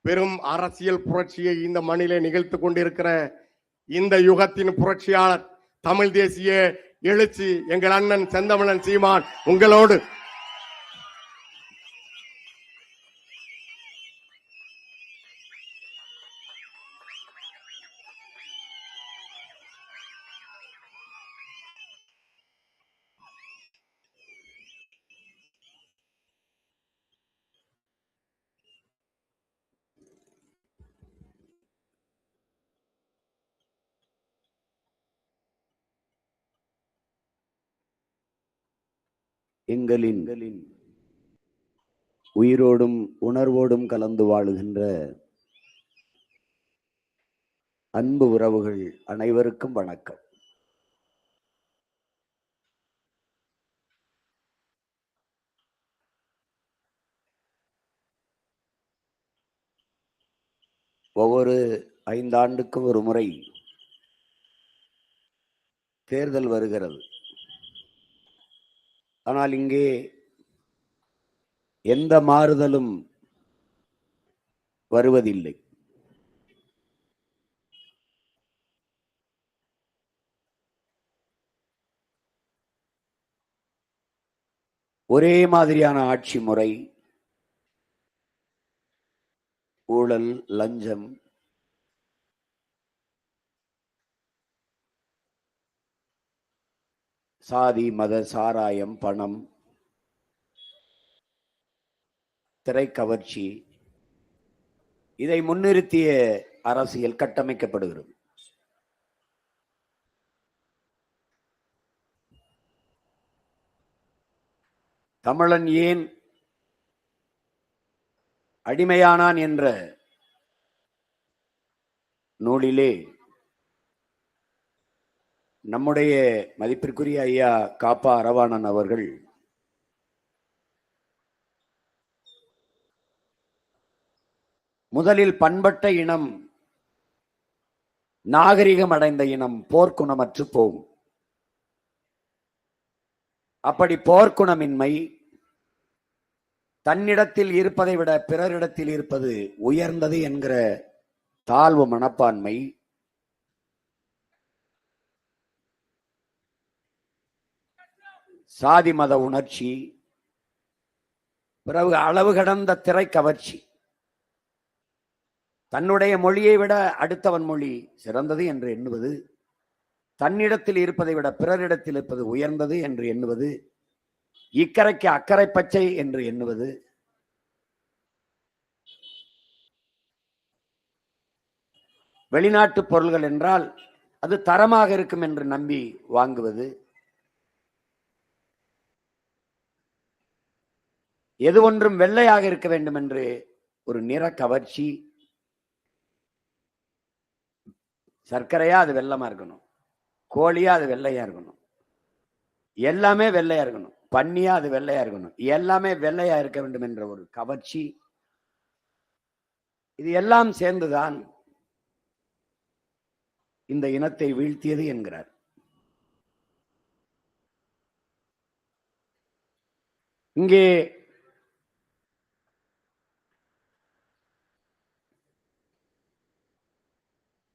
பெரும் அரசியல் புரட்சியை இந்த மண்ணிலே நிகழ்த்து கொண்டிருக்கிற இந்த யுகத்தின் புரட்சியாளர் தமிழ் தேசிய எழுச்சி எங்கள் அண்ணன் செந்தமிழன் சீமான் உங்களோடு. எங்களின் உயிரோடும் உணர்வோடும் கலந்து வாழுகின்ற அன்பு உறவுகள் அனைவருக்கும் வணக்கம். ஒவ்வொரு 5 ஆண்டுக்கும் ஒரு முறை தேர்தல் வருகிறது. ஆனால் இங்கே எந்த மாறுதலும் வருவதில்லை. ஒரே மாதிரியான ஆட்சி முறை, ஊழல், லஞ்சம், சாதி மத சாராயம், பணம், திரைக்கவர்ச்சி, இதை முன்னிறுத்திய அரசியல் கட்டமைக்கப்படுகிறது. தமிழன் ஏன் அடிமையானான் என்ற நூலிலே நம்முடைய மதிப்பிற்குரிய ஐயா காப்பா அரவாணன் அவர்கள் முதலில் பண்பட்ட இனம், நாகரிகம் அடைந்த இனம் போர்க்குணமற்று போகும். அப்படி போர்க்குணமின்மை, தன்னிடத்தில் இருப்பதை விட பிறரிடத்தில் இருப்பது உயர்ந்தது என்கிற தாழ்வு மனப்பான்மை, சாதி மத உணர்ச்சி, பிறகு அளவு கடந்த திரை கவர்ச்சி, தன்னுடைய மொழியை விட அடுத்தவன் மொழி சிறந்தது என்று எண்ணுவது, தன்னிடத்தில் இருப்பதை விட பிறரிடத்தில் இருப்பது உயர்ந்தது என்று எண்ணுவது, இக்கரைக்கு அக்கறை பச்சை என்று எண்ணுவது, வெளிநாட்டு பொருள்கள் என்றால் அது தரமாக இருக்கும் என்று நம்பி வாங்குவது, எது ஒன்றும் வெள்ளையாக இருக்க வேண்டும் என்று ஒரு நிற கவர்ச்சி, சர்க்கரையா அது வெள்ளமா இருக்கணும், கோழியா அது வெள்ளையா இருக்கணும், எல்லாமே வெள்ளையா இருக்கணும், பன்னியா அது வெள்ளையா இருக்கணும், எல்லாமே வெள்ளையா இருக்க வேண்டும் என்ற ஒரு கவர்ச்சி, இது எல்லாம் சேர்ந்துதான் இந்த இனத்தை வீழ்த்தியது என்கிறார். இங்கே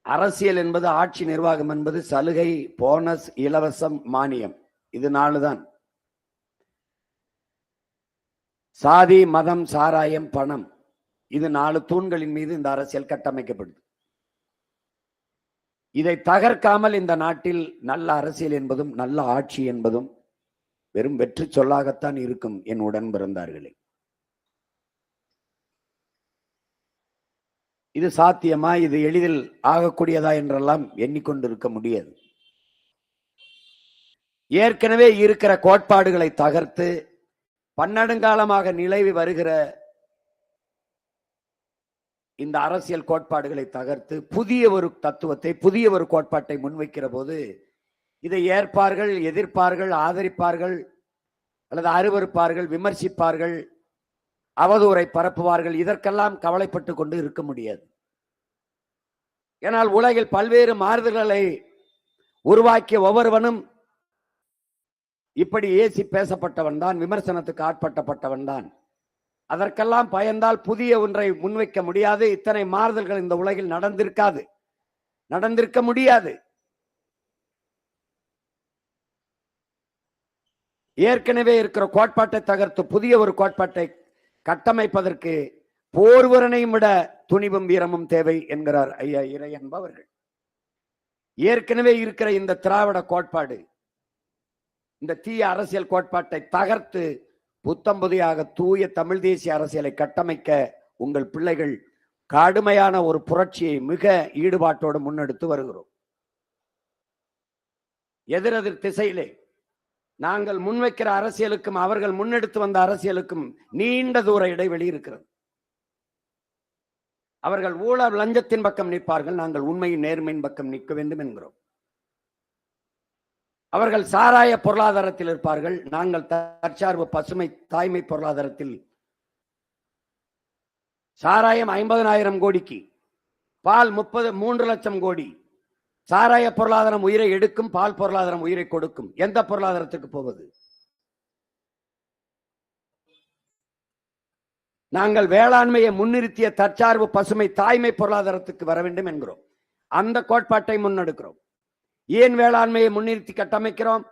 அரசியல் என்பது, ஆட்சி நிர்வாகம் என்பது சலுகை, போனஸ், இலவசம், மானியம், இது 4 தான். சாதி மதம் சாராயம் பணம், இது 4 தூண்களின் மீது இந்த அரசியல் கட்டமைக்கப்படுது. இதை தகர்க்காமல் இந்த நாட்டில் நல்ல அரசியல் என்பதும் நல்ல ஆட்சி என்பதும் வெறும் வெற்றி சொல்லாகத்தான் இருக்கும் என் உடன் பிறந்தார்களே. இது சாத்தியமா, இது எளிதில் ஆகக்கூடியதா என்றெல்லாம் எண்ணிக்கொண்டிருக்க முடியாது. ஏற்கனவே இருக்கிற கோட்பாடுகளை தகர்த்து பன்னெடுங்காலமாக நிலவி வருகிற இந்த அரசியல் கோட்பாடுகளை தகர்த்து புதிய ஒரு தத்துவத்தை, புதிய ஒரு கோட்பாட்டை முன்வைக்கிற போது இதை ஏற்பார்கள், எதிர்ப்பார்கள், ஆதரிப்பார்கள், அல்லது அருவருப்பார்கள், விமர்சிப்பார்கள், அவதூறை பரப்புவார்கள். இதற்கெல்லாம் கவலைப்பட்டு கொண்டு இருக்க முடியாது. ஏனால் உலகில் பல்வேறு மாறுதல்களை உருவாக்கிய ஒவ்வொருவனும் இப்படி ஏசி பேசப்பட்டவன் தான், விமர்சனத்துக்கு ஆட்பட்டப்பட்டவன் தான். அதற்கெல்லாம் பயந்தால் புதிய ஒன்றை முன்வைக்க முடியாது. இத்தனை மாறுதல்கள் இந்த உலகில் நடந்திருக்க முடியாது. ஏற்கனவே இருக்கிற கோட்பாட்டை தகர்த்து புதிய ஒரு கோட்பாட்டை கட்டமைப்பதற்கு போர்வரனையும் விட துணிவும் வீரமும் தேவை என்கிறார் ஐயா இறையன்பு அவர்கள். ஏற்கனவே இருக்கிற இந்த திராவிட கோட்பாடு, இந்த தீய அரசியல் கோட்பாட்டை தகர்த்து புத்தம்புதியாக தூய தமிழ் தேசிய அரசியலை கட்டமைக்க உங்கள் பிள்ளைகள் கடுமையான ஒரு புரட்சியை மிக ஈடுபாட்டோடு முன்னெடுத்து வருகிறோம். எதிரெதிர் திசையிலே நாங்கள் முன்வைக்கிற அரசியலுக்கும் அவர்கள் முன்னெடுத்து வந்த அரசியலுக்கும் நீண்ட தூர இடைவெளி இருக்கிறது. அவர்கள் ஊழல் லஞ்சத்தின் பக்கம் நிற்பார்கள், நாங்கள் உண்மையின் நேர்மையின் பக்கம் நிற்க வேண்டும் என்கிறோம். அவர்கள் சாராய பொருளாதாரத்தில் இருப்பார்கள், நாங்கள் தற்சார்பு பசுமை தாய்மை பொருளாதாரத்தில். சாராயம் 50,000 கோடிக்கு, பால் 3 லட்சம் கோடி. சாராய பொருளாதாரம் உயிரை எடுக்கும், பால் பொருளாதாரம் உயிரை கொடுக்கும். எந்த பொருளாதாரத்துக்கு போவது? நாங்கள் வேளாண்மையை முன்னிறுத்திய தற்சார்பு பசுமை தாய்மை பொருளாதாரத்துக்கு வர வேண்டும் என்கிறோம். அந்த கோட்பாட்டை முன்னெடுக்கிறோம். ஏன் வேளாண்மையை முன்னிறுத்தி கட்டமைக்கிறோம்?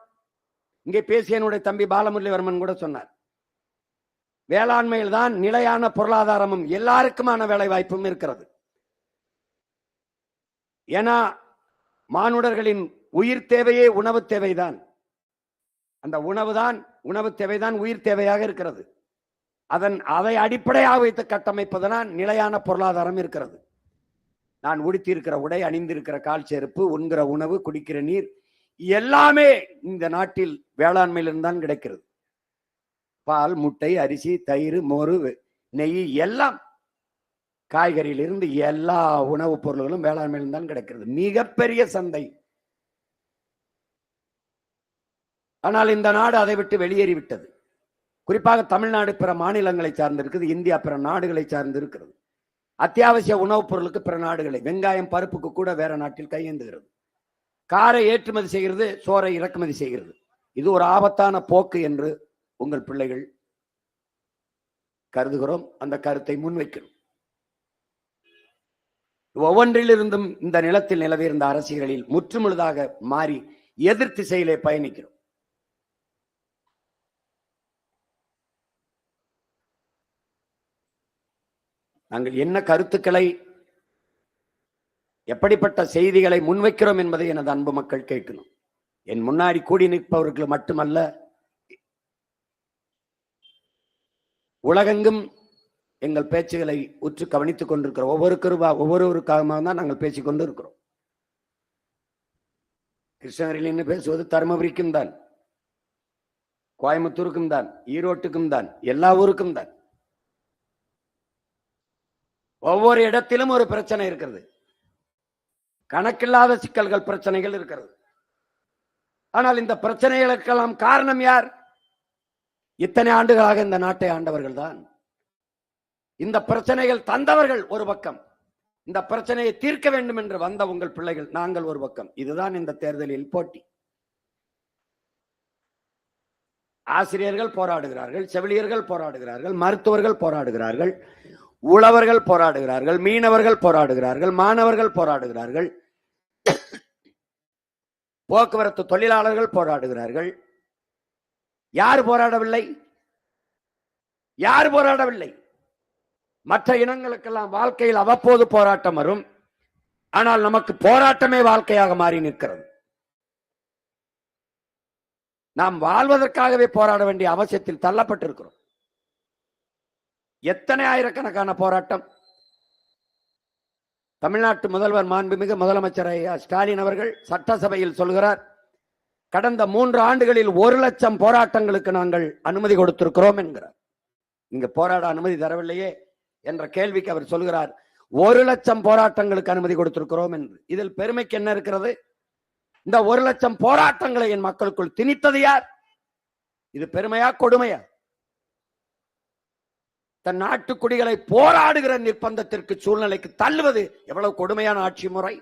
இங்கே பேசிய என்னுடைய தம்பி பாலமுரளிவர்மன் கூட சொன்னார், வேளாண்மையில் தான் நிலையான பொருளாதாரமும் எல்லாருக்குமான வேலை வாய்ப்பும் இருக்கிறது. ஏன்னா மானுடர்களின் உயிர் தேவையே உணவு தேவைதான். அந்த உணவு தேவைதான் உயிர் தேவையாக இருக்கிறது. அதை அடிப்படையாக வைத்து கட்டமைப்பதனால் நிலையான பொருளாதாரம் இருக்கிறது. நான் உடுத்தியிருக்கிற உடை, அணிந்திருக்கிற கால் செருப்பு, உண்கிற உணவு, குடிக்கிற நீர் எல்லாமே இந்த நாட்டில் வேளாண்மையிலிருந்தான் கிடைக்கிறது. பால், முட்டை, அரிசி, தயிர், மோர், நெய் எல்லாம் காய்கறியிலிருந்து எல்லா உணவுப் பொருள்களும் வேளாண்மையிலிருந்தான் கிடைக்கிறது. மிகப்பெரிய சந்தை. ஆனால் இந்த நாடு அதை விட்டு வெளியேறிவிட்டது. குறிப்பாக தமிழ்நாடு பிற மாநிலங்களை சார்ந்து இருக்குது, இந்தியா பிற நாடுகளை சார்ந்து இருக்கிறது. அத்தியாவசிய உணவுப் பொருளுக்கு பிற நாடுகளை, வெங்காயம் பருப்புக்கு கூட வேற நாட்டில் கையேந்துகிறது. காரை ஏற்றுமதி செய்கிறது, சோறை இறக்குமதி செய்கிறது. இது ஒரு ஆபத்தான போக்கு என்று உங்கள் பிள்ளைகள் கருதுகிறோம். அந்த கருத்தை முன்வைக்கிறோம். ஒவ்வொன்றிலிருந்தும் இந்த நிலத்தில் நிலவியிருந்த அரசியலில் முற்றுமுழுதாக மாறி எதிர் திசையிலே பயணிக்கிறோம். நாங்கள் என்ன கருத்துக்களை, எப்படிப்பட்ட செய்திகளை முன்வைக்கிறோம் என்பதை எனது அன்பு மக்கள் கேட்கணும். என் முன்னாடி கூடி நிற்பவர்கள் மட்டுமல்ல, உலகெங்கும் எங்கள் பேச்சுகளை உற்று கவனித்துக் கொண்டிருக்கிறோம். ஒவ்வொருவருக்காக தான் நாங்கள் பேசிக் கொண்டு இருக்கிறோம். கிருஷ்ணகிரியில் பேசுவது தருமபுரிக்கும் தான், கோயம்புத்தூருக்கும் தான், ஈரோட்டுக்கும் தான், எல்லா ஊருக்கும் தான். ஒவ்வொரு இடத்திலும் ஒரு பிரச்சனை இருக்கிறது. கணக்கில்லாத சிக்கல்கள், பிரச்சனைகள் இருக்கிறது. ஆனால் இந்த பிரச்சனைகளுக்கெல்லாம் காரணம் யார்? இத்தனை ஆண்டுகளாக இந்த நாட்டை ஆண்டவர்கள் தான். இந்த பிரச்சனைகள் தந்தவர்கள் ஒரு பக்கம், இந்த பிரச்சனையை தீர்க்க வேண்டும் என்று வந்த உங்கள் பிள்ளைகள் நாங்கள் ஒரு பக்கம். இதுதான் இந்த தேர்தலில் போட்டி. ஆசிரியர்கள் போராடுகிறார்கள், செவிலியர்கள் போராடுகிறார்கள், மருத்துவர்கள் போராடுகிறார்கள், உழவர்கள் போராடுகிறார்கள், மீனவர்கள் போராடுகிறார்கள், மாணவர்கள் போராடுகிறார்கள், போக்குவரத்து தொழிலாளர்கள் போராடுகிறார்கள். யார் போராடவில்லை? யார் போராடவில்லை? மற்ற இனங்களுக்கெல்லாம் வாழ்க்கையில் அவ்வப்போது போராட்டம் வரும். ஆனால் நமக்கு போராட்டமே வாழ்க்கையாக மாறி நிற்கிறது. நாம் வாழ்வதற்காகவே போராட வேண்டிய அவசியத்தில் தள்ளப்பட்டிருக்கிறோம். எத்தனை ஆயிரக்கணக்கான போராட்டம். தமிழ்நாட்டு முதல்வர் மாண்புமிகு முதலமைச்சர் ஸ்டாலின் அவர்கள் சட்டசபையில் சொல்கிறார், கடந்த 3 ஆண்டுகளில் 1 லட்சம் போராட்டங்களுக்கு நாங்கள் அனுமதி கொடுத்திருக்கிறோம் என்கிறார். இங்க போராட அனுமதி தரவில்லையே என்ற கேள்விக்கு அவர் சொல்கிறார், 1 லட்சம் போராட்டங்களுக்கு அனுமதி கொடுத்திருக்கிறோம் என்று. இதில் பெருமைக்கு என்ன இருக்கிறது? இந்த 1 லட்சம் போராட்டங்களை என் மக்களுக்குள் திணித்தது யார்? இது பெருமையா, கொடுமையா? தன் நாட்டு குடிகளை போராடுகிற நிர்பந்தத்திற்கு, சூழ்நிலைக்கு தள்ளுவது எவ்வளவு கொடுமையான ஆட்சி முறை!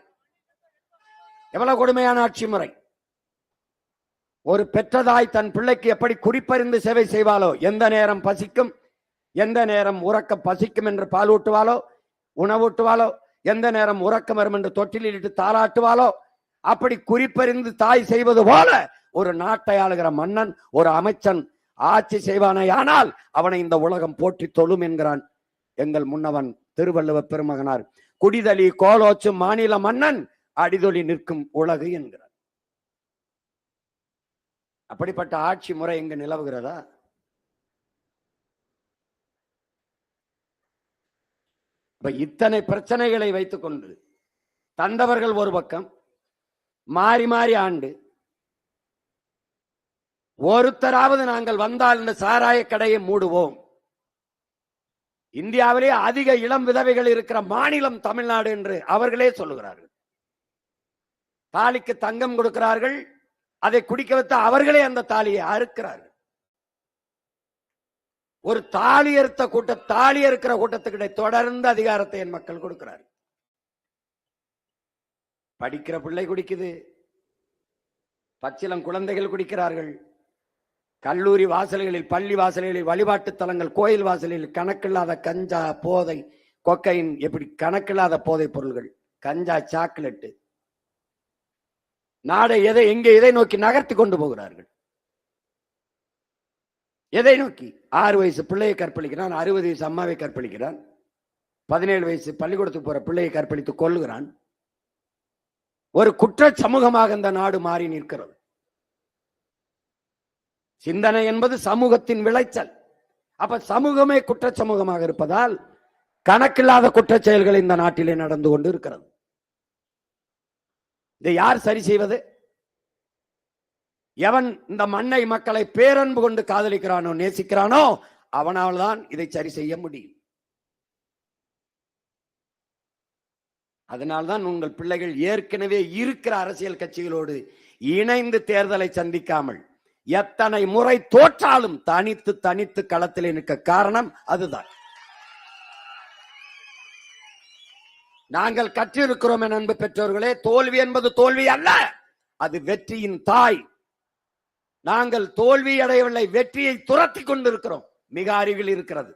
எவ்வளவு கொடுமையான ஆட்சி முறை! ஒரு பெற்றதாய் தன் பிள்ளைக்கு எப்படி குறிப்பறிந்து சேவை செய்வாளோ, எந்த நேரம் பசிக்கும், எந்த நேரம் உறக்க பசிக்கும் என்று பால் ஊட்டுவாளோ, உணவூட்டுவாளோ, எந்த நேரம் உறக்கம் வரும் என்று தொட்டிலில் இட்டு தாளாட்டுவாளோ, அப்படி குறிப்பறிந்து தாய் செய்வது போல ஒரு நாட்டை ஆளுகிற மன்னன், ஒரு அமைச்சன் ஆட்சி செய்வானையானால் அவனை இந்த உலகம் போற்றி தொழும் என்கிறான் எங்கள் முன்னவன் திருவள்ளுவ பெருமகனார். குடிதலி கோலோச்சும் மாநில மன்னன் அடிதொலி நிற்கும் உலகு என்கிறார். அப்படிப்பட்ட ஆட்சி முறை எங்க நிலவுகிறதா? இத்தனை பிரச்சனைகளை வைத்துக் கொண்டு தந்தவர்கள் ஒரு பக்கம், மாறி மாறி ஆண்டு ஒருத்தராவது நாங்கள் வந்தால் இந்த சாராய கடையை மூடுவோம். இந்தியாவிலே அதிக இளம் விதவைகள் இருக்கிற மாநிலம் தமிழ்நாடு என்று அவர்களே சொல்லுகிறார்கள். தாலிக்கு தங்கம் கொடுக்கிறார்கள், அதை குடிக்க வைத்த அவர்களே அந்த தாலியை அறுக்கிறார்கள். ஒரு தாலி இருக்கிற கூட்டத்துக்கிட்ட தொடர்ந்து அதிகாரத்தை என் மக்கள் கொடுக்கிறார்கள். படிக்கிற பிள்ளை குடிக்குது, பச்சிலம் குழந்தைகள் குடிக்கிறார்கள். கல்லூரி வாசல்களில், பள்ளி வாசல்களில், வழிபாட்டு தலங்கள், கோயில் வாசலில் கணக்கில்லாத கஞ்சா, போதை, கொக்கைன், எப்படி கணக்கில்லாத போதை பொருள்கள், கஞ்சா, சாக்லேட்டு. நாடை எதை நோக்கி நகர்த்தி கொண்டு போகிறார்கள்? எதை நோக்கி? 6 வயசு பிள்ளையை கற்பழிக்கிறான், 60 வயசு அம்மாவை கற்பழிக்கிறான், 17 வயசு பள்ளிக்கூடத்துக்கு போற பிள்ளையை கற்பழித்து கொல்லுகிறான். ஒரு குற்ற சமூகமாக இந்த நாடு மாறி நிற்கிறது. சிந்தனை என்பது சமூகத்தின் விளைச்சல். அப்ப சமூகமே குற்ற சமூகமாக இருப்பதால் கணக்கில்லாத குற்ற செயல்கள் இந்த நாட்டிலே நடந்து கொண்டு இருக்கிறது. இதை யார் சரி செய்வது? எவன் இந்த மண்ணை, மக்களை பேரன்பு கொண்டு காதலிக்கிறானோ, நேசிக்கிறானோ, அவனால் தான் இதை சரி செய்ய முடியும். அதனால்தான் உங்கள் பிள்ளைகள் ஏற்கனவே இருக்கிற அரசியல் கட்சிகளோடு இணைந்து தேர்தலை சந்திக்காமல் எத்தனை முறை தோற்றாலும் தனித்து தனித்து களத்திலே நிற்க காரணம் அதுதான். நாங்கள் கற்றிருக்கிறோம் என் அன்பு பெற்றோர்களே, தோல்வி என்பது தோல்வி அல்ல, அது வெற்றியின் தாய். நாங்கள் தோல்வி அடையவில்லை, வெற்றியை துரத்தி கொண்டிருக்கிறோம். மிக அருகில் இருக்கிறது,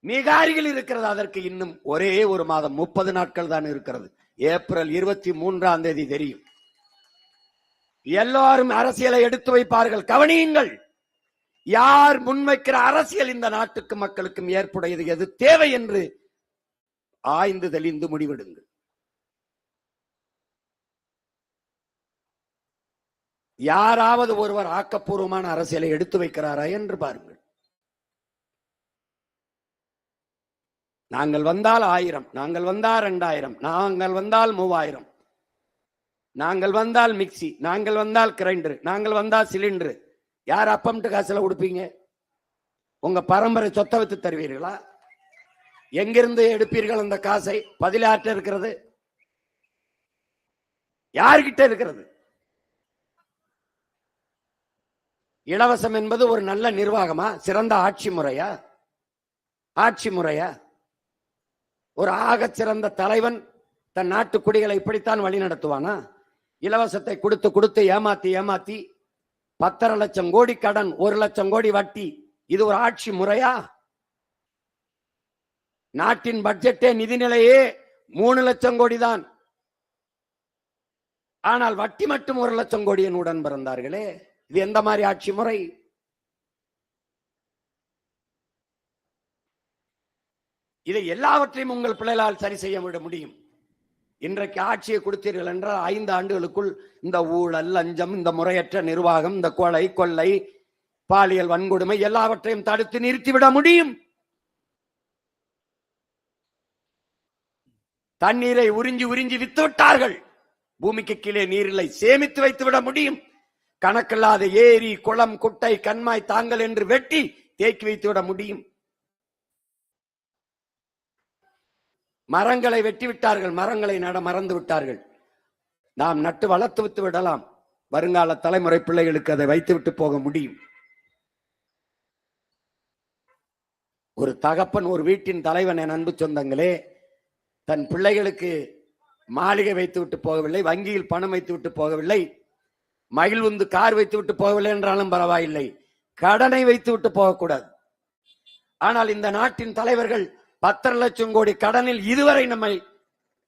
மிக அருகில் இருக்கிறது. அதற்கு இன்னும் ஒரே ஒரு மாதம், 30 நாட்கள் தான் இருக்கிறது. ஏப்ரல் 23ஆம் தேதி தெரியும். எல்லாரும் அரசியலை எடுத்து வைப்பார்கள். கவனியுங்கள், யார் முன்வைக்கிற அரசியல் இந்த நாட்டுக்கு மக்களுக்கும் ஏற்புடையது, எது தேவை என்று ஆய்ந்து தெளிந்து முடிவெடுங்கள். யாராவது ஒருவர் ஆக்கப்பூர்வமான அரசியலை எடுத்து வைக்கிறாரா என்று பாருங்கள். நாங்கள் வந்தால் 1000, நாங்கள் வந்தால் 2000, நாங்கள் வந்தால் 3000, நாங்கள் வந்தால் மிக்சி, நாங்கள் வந்தால் கிரைண்டர், நாங்கள் வந்தால் சிலிண்டர். யார் அப்பம்ட்டு காசுல கொடுப்பீங்க? உங்க பரம்பரை சொத்தை வைத்து தருவீர்களா? எங்கிருந்து எடுப்பீர்கள் அந்த காசை? பதிலாற்ற இருக்கிறது, யார்கிட்ட இருக்கிறது? இலவசம் என்பது ஒரு நல்ல நிர்வாகமா? சிறந்த ஆட்சி முறையா? ஆட்சி முறையா? ஒரு ஆக சிறந்த தலைவன் தன் நாட்டு குடிகளை இப்படித்தான் வழி நடத்துவானா? இலவசத்தை கொடுத்து கொடுத்து ஏமாத்தி ஏமாத்தி 10.5 லட்சம் கோடி கடன், 1 லட்சம் கோடி வட்டி. இது ஒரு ஆட்சி முறையா? நாட்டின் பட்ஜெட்டே, நிதிநிலையே 3 லட்சம் கோடி தான். ஆனால் வட்டி மட்டும் 1 லட்சம் கோடியின் உடன் பிறந்தார்களே. இது எந்த மாதிரி ஆட்சி முறை? இதை எல்லாவற்றையும் உங்கள் பிள்ளைகளால் சரி செய்ய விட முடியும். இன்றைக்கு ஆட்சியை கொடுத்தீர்கள் என்றால் 5 ஆண்டுகளுக்குள் இந்த ஊழல், லஞ்சம், இந்த முறையற்ற நிர்வாகம், இந்த கொலை, கொள்ளை, பாலியல் வன்கொடுமை எல்லாவற்றையும் தடுத்து நிறுத்திவிட முடியும். தண்ணீரை உறிஞ்சி உறிஞ்சி வித்து விட்டார்கள். பூமிக்கு கீழே நீரில்லை, சேமித்து வைத்து விட முடியும். கணக்கில்லாத ஏரி, குளம், குட்டை, கண்மாய் தாங்கள் என்று வெட்டி தேக்கி வைத்து விட முடியும். மரங்களை வெட்டி விட்டார்கள், மரங்களை நட மறந்து விட்டார்கள். நாம் நட்டு வளர்த்து விட்டு விடலாம். வருங்கால தலைமுறை பிள்ளைகளுக்கு அதை வைத்து விட்டு போக முடியும். ஒரு தகப்பன், ஒரு வீட்டின் தலைவன், என் அன்பு சொந்தங்களே, தன் பிள்ளைகளுக்கு மாளிகை வைத்து விட்டு போகவில்லை, வங்கியில் பணம் வைத்து விட்டு போகவில்லை, மகிழ்வுந்து கார் வைத்து விட்டு போகவில்லை என்றாலும் பரவாயில்லை, கடனை வைத்து விட்டு போகக்கூடாது. ஆனால் இந்த நாட்டின் தலைவர்கள் 10 லட்சம் கோடி கடனில் இதுவரை நம்மை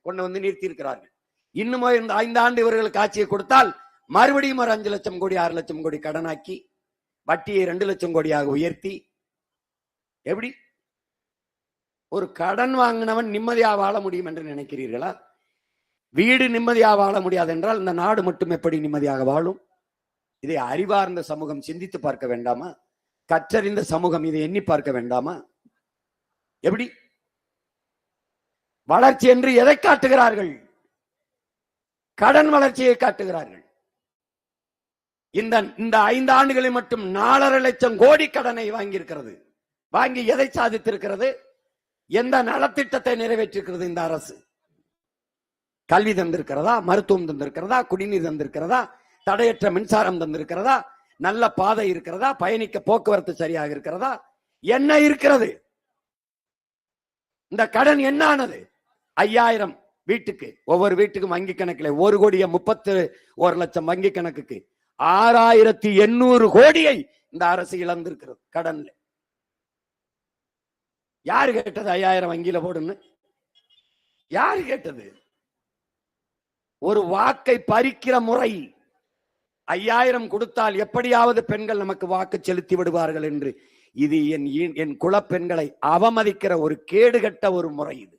கொண்டு வந்து நிறுத்தி இருக்கிறார்கள். இன்னும் இந்த 5 ஆண்டு இவர்களுக்கு ஆட்சியை கொடுத்தால் மறுபடியும் ஒரு 5 லட்சம் கோடி 6 லட்சம் கோடி கடனாக்கி வட்டியை 2 லட்சம் கோடியாக உயர்த்தி, எப்படி ஒரு கடன் வாங்கினவன் நிம்மதியாக வாழ முடியும் என்று நினைக்கிறீர்களா? வீடு நிம்மதியாக வாழ முடியாது என்றால் இந்த நாடு மட்டும் எப்படி நிம்மதியாக வாழும்? இதை அறிவார்ந்த சமூகம் சிந்தித்து பார்க்க வேண்டாமா? கற்றறிந்த சமூகம் இதை எண்ணி பார்க்க வேண்டாமா? எப்படி வளர்ச்சி என்று எதை காட்டுகிறார்கள்? கடன் வளர்ச்சியை காட்டுகிறார்கள். இந்த 5 ஆண்டுகளில் மட்டும் 4.5 லட்சம் கோடி கடனை வாங்கி இருக்கிறது. வாங்கி எதை சாதித்திருக்கிறது? எந்த நலத்திட்டத்தை நிறைவேற்றிருக்கிறது இந்த அரசு? கல்வி தந்திருக்கிறதா? மருத்துவம் தந்திருக்கிறதா? குடிநீர் தந்திருக்கிறதா? தடையற்ற மின்சாரம் தந்திருக்கிறதா? நல்ல பாதை இருக்கிறதா? பயணிக்க போக்குவரத்து சரியாக இருக்கிறதா? என்ன இருக்கிறது? இந்த கடன் என்ன ஆனது? 5000 வீட்டுக்கு, ஒவ்வொரு வீட்டுக்கும் வங்கி கணக்கில் 1,31 லட்சம் வங்கி கணக்குக்கு 6,800 கோடியை இந்த அரசு இழந்திருக்கிறது கடன்ல. யாரு கேட்டது 5000 வங்கியில போடுன்னு? யாரு கேட்டது? ஒரு வாக்கை பறிக்கிற முறை. 5000 கொடுத்தால் எப்படியாவது பெண்கள் நமக்கு வாக்கு செலுத்தி விடுவார்கள் என்று, இது என் குலப்பெண்களை அவமதிக்கிற ஒரு கேடுகட்ட ஒரு முறை. இது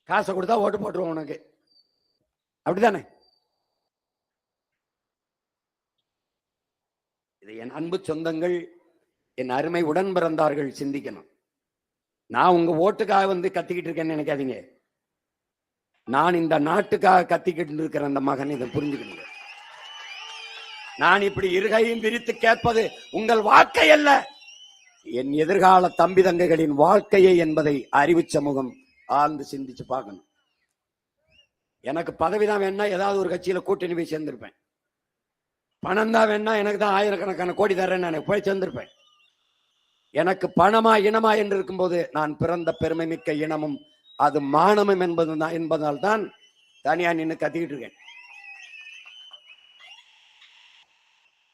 காசை கொடுத்தா ஓட்டு போட்டுருவோம் உனக்கு, அப்படித்தானே? இது என் அன்பு சொந்தங்கள், என் அருமை உடன் பிறந்தார்கள் சிந்திக்கணும். நான் உங்க ஓட்டுக்காக வந்து கத்திக்கிட்டு இருக்கேன்னு நினைக்காதீங்க. நான் இந்த நாட்டுக்காக கத்திக்கிட்டு இருக்கிற அந்த மகன் இதை புரிஞ்சுக்கணும். நான் இப்படி இருகையும் விரித்து கேட்பது உங்கள் வாழ்க்கை அல்ல, என் எதிர்கால தம்பி தங்கைகளின் வாழ்க்கையை என்பதை அறிவு சமூகம் ஆழ்ந்து சிந்திச்சு பார்க்கணும். எனக்கு பதவிதான் வேணா ஏதாவது ஒரு கட்சியில கூட்டணி போய் சேர்ந்திருப்பேன். பணம் தான் வேணா எனக்கு தான் ஆயிரக்கணக்கான கோடி தரேன்னு நான் போய் சேர்ந்திருப்பேன். எனக்கு பணமா இனமா என்று இருக்கும்போது நான் பிறந்த பெருமை மிக்க இனமும் அது மானமும் என்பதால் தான் தனியா நின்று கத்திக்கிட்டு இருக்கேன்.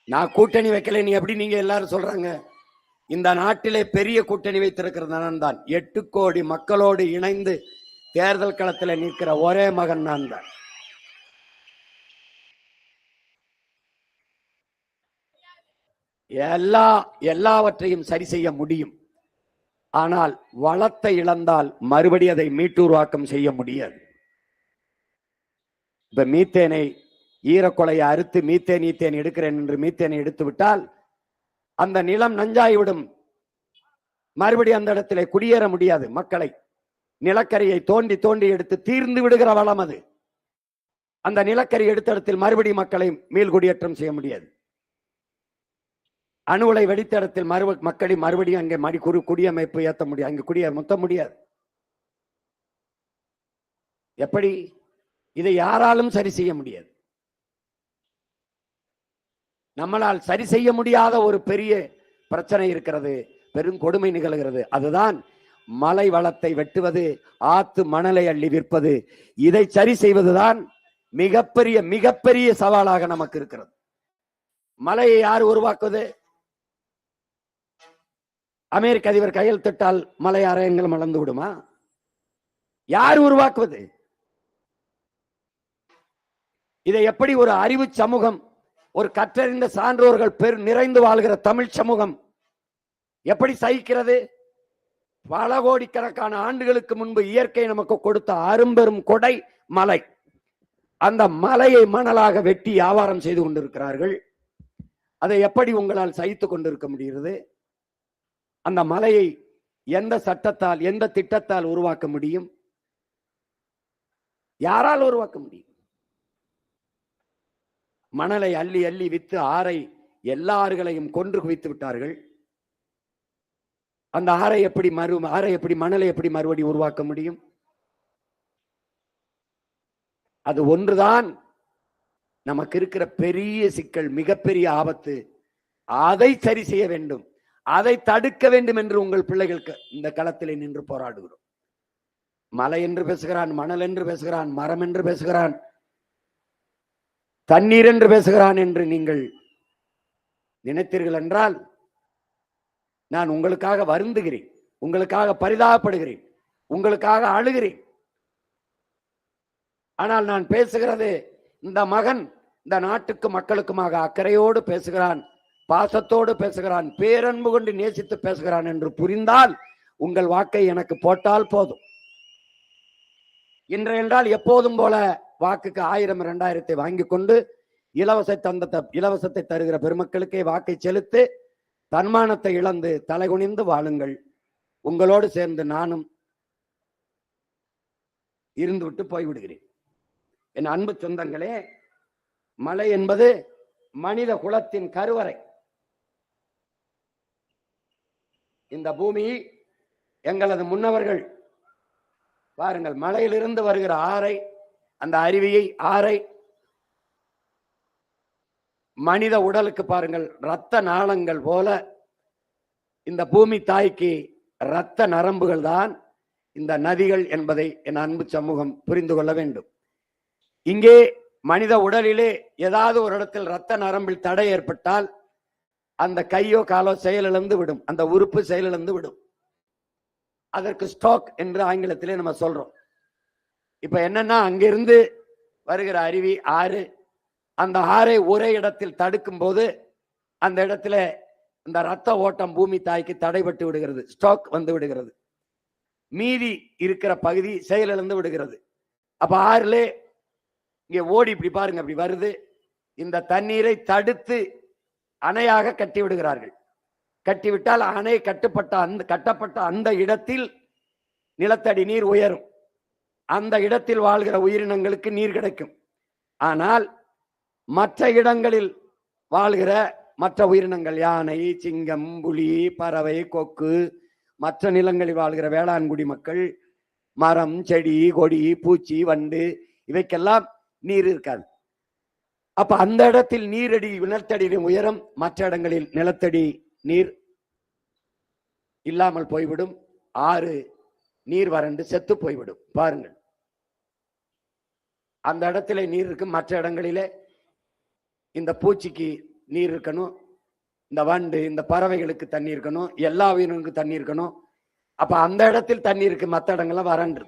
நான் கூட்டணி வைக்கல, நீ எப்படி நீங்க எல்லாரும் சொல்றாங்க? இந்த நாட்டிலே பெரிய கூட்டணி வைத்திருக்கிறது நான் தான். 8 கோடி மக்களோடு இணைந்து தேர்தல் களத்தில் நிற்கிற ஒரே மகன் நான் தான். எல்லாவற்றையும் சரி செய்ய முடியும். ஆனால் வளத்தை இழந்தால் மறுபடி அதை மீட்டுருவாக்கம் செய்ய முடியாது. இப்ப மீத்தேனை, ஈரக்கொலையை அறுத்து மீத்தேன் எடுக்கிறேன் என்று மீத்தேனை எடுத்து விட்டால் அந்த நிலம் நஞ்சாய்விடும். மறுபடி அந்த இடத்திலே குடியேற முடியாது. மக்களை நிலக்கரியை தோண்டி தோண்டி எடுத்து தீர்ந்து விடுகிற வளம் அது. அந்த நிலக்கரி எடுத்த இடத்தில் மறுபடி மக்களை மீள்குடியேற்றம் செய்ய முடியாது. அணுலை வெடித்த இடத்தில் மக்களை மறுபடியும் அங்கே குடியமைப்பு ஏற்ற முடியாது, அங்கே குடியமர்த்த முடியாது. எப்படி? இதை யாராலும் சரி செய்ய முடியாது. நம்மளால் சரி செய்ய முடியாத ஒரு பெரிய பிரச்சனை இருக்கிறது, பெரும் கொடுமை நிகழ்கிறது. அதுதான் மலை வளத்தை வெட்டுவது, ஆத்து மணலை அள்ளி விற்பது. இதை சரி செய்வதுதான் மிகப்பெரிய மிகப்பெரிய சவாலாக நமக்கு இருக்கிறது. மலையை யார் உருவாக்குவது? அமெரிக்க அதிபர் கையெழுத்திட்டால் மலை அரங்கங்கள் மலர்ந்து விடுமா? யார் உருவாக்குவது? இதை எப்படி ஒரு அறிவு சமூகம், ஒரு கற்றறிந்த சான்றோர்கள் நிறைந்து வாழ்கிற தமிழ் சமூகம் எப்படி சகிக்கிறது? பல கோடிக்கணக்கான ஆண்டுகளுக்கு முன்பு இயற்கை நமக்கு கொடுத்த அரும்பெரும் கொடை மலை. அந்த மலையை மணலாக வெட்டி வியாபாரம் செய்து கொண்டிருக்கிறார்கள். அதை எப்படி உங்களால் சகித்துக் கொண்டிருக்க முடிகிறது? அந்த மலையை எந்த சட்டத்தால், எந்த திட்டத்தால் உருவாக்க முடியும்? யாரால் உருவாக்க முடியும்? மணலை அள்ளி அள்ளி வித்து ஆறை, எல்லா ஆறுகளையும் கொன்று குவித்து விட்டார்கள். அந்த ஆறை எப்படி மணலை எப்படி மறுபடி உருவாக்க முடியும்? அது ஒன்றுதான் நமக்கு இருக்கிற பெரிய சிக்கல், மிகப்பெரிய ஆபத்து. அதை சரி செய்ய வேண்டும், அதை தடுக்க வேண்டும் என்று உங்கள் பிள்ளைகளுக்கு இந்த களத்திலே நின்று போராடுகிறோம். மலை என்று பேசுகிறான், மணல் என்று பேசுகிறான், மரம் என்று பேசுகிறான், தண்ணீர் என்று பேசுகிறான் என்று நீங்கள் நினைத்தீர்கள் என்றால் நான் உங்களுக்காக வருந்துகிறேன், உங்களுக்காக பரிதாபப்படுகிறேன், உங்களுக்காக அழுகிறேன். ஆனால் நான் பேசுகிறது இந்த மகன் இந்த நாட்டுக்கு மக்களுக்குமாக அக்கறையோடு பேசுகிறான், பாசத்தோடு பேசுகிறான், பேரன்பு கொண்டு நேசித்து பேசுகிறான் என்று புரிந்தால் உங்கள் வாக்கை எனக்கு போட்டால் போதும். இன்றையென்றால் எப்போதும் போல வாக்குக்கு 1000 2000 வாங்கி கொண்டு இலவசத்தை தருகிற பெருமக்களுக்கே வாக்கை செலுத்து, தன்மானத்தை இழந்து தலைகுனிந்து வாழுங்கள். உங்களோடு சேர்ந்து நானும் இருந்துவிட்டு போய்விடுகிறேன். என் அன்பு சொந்தங்களே, மலை என்பது மனித குலத்தின் கருவறை. இந்த பூமி எங்களது முன்னவர்கள் பாருங்கள், மலையிலிருந்து வருகிற ஆறை, அந்த அருவியை ஆறை மனித உடலுக்கு பாருங்கள் இரத்த நாளங்கள் போல இந்த பூமி தாய்க்கு இரத்த நரம்புகள் தான் இந்த நதிகள் என்பதை என் அன்பு சமூகம் புரிந்து கொள்ள வேண்டும். இங்கே மனித உடலிலே ஏதாவது ஒரு இடத்தில் இரத்த நரம்பில் தடை ஏற்பட்டால் அந்த கையோ காலோ செயலிழந்து விடும், அந்த உறுப்பு செயலிழந்து விடும். அதற்கு ஸ்ட்ரோக் என்று ஆங்கிலத்திலே நம்ம சொல்றோம். இப்ப என்னன்னா, அங்கிருந்து வருகிற அருவி ஆறு, அந்த ஆறை ஒரே இடத்தில் தடுக்கும் போது அந்த இடத்துல இந்த ரத்த ஓட்டம் பூமி தாய்க்கு தடைபட்டு விடுகிறது, ஸ்ட்ரோக் வந்து விடுகிறது. மீதி இருக்கிற பகுதி செயலிழந்து விடுகிறது. அப்ப ஆறுல இங்க ஓடி இப்படி பாருங்க, அப்படி வருது. இந்த தண்ணீரை தடுத்து அணையாக கட்டி விடுகிறார்கள். கட்டிவிட்டால் அணை கட்டப்பட்ட அந்த இடத்தில் நிலத்தடி நீர் உயரும். அந்த இடத்தில் வாழ்கிற உயிரினங்களுக்கு நீர் கிடைக்கும். ஆனால் மற்ற இடங்களில் வாழ்கிற மற்ற உயிரினங்கள், யானை, சிங்கம், புலி, பறவை, கொக்கு, மற்ற நிலங்களில் வாழ்கிற வேளாண்குடி மக்கள், மரம், செடி, கொடி, பூச்சி, வண்டு, இவைக்கெல்லாம் நீர் இருக்காது. அப்ப அந்த இடத்தில் நீரடி நிலத்தடியின் உயரம், மற்ற இடங்களில் நிலத்தடி நீர் இல்லாமல் போய்விடும். ஆறு நீர் வறண்டு செத்து போய்விடும். பாருங்கள், அந்த இடத்துல நீர் இருக்கு, மற்ற இடங்களிலே இந்த பூச்சிக்கு நீர் இருக்கணும், இந்த வண்டு, இந்த பறவைகளுக்கு தண்ணி இருக்கணும், எல்லா உயிரினங்களுக்கும் தண்ணி இருக்கணும். அப்ப அந்த இடத்தில் தண்ணி இருக்கு, மற்ற இடங்கள்லாம் வறண்டு.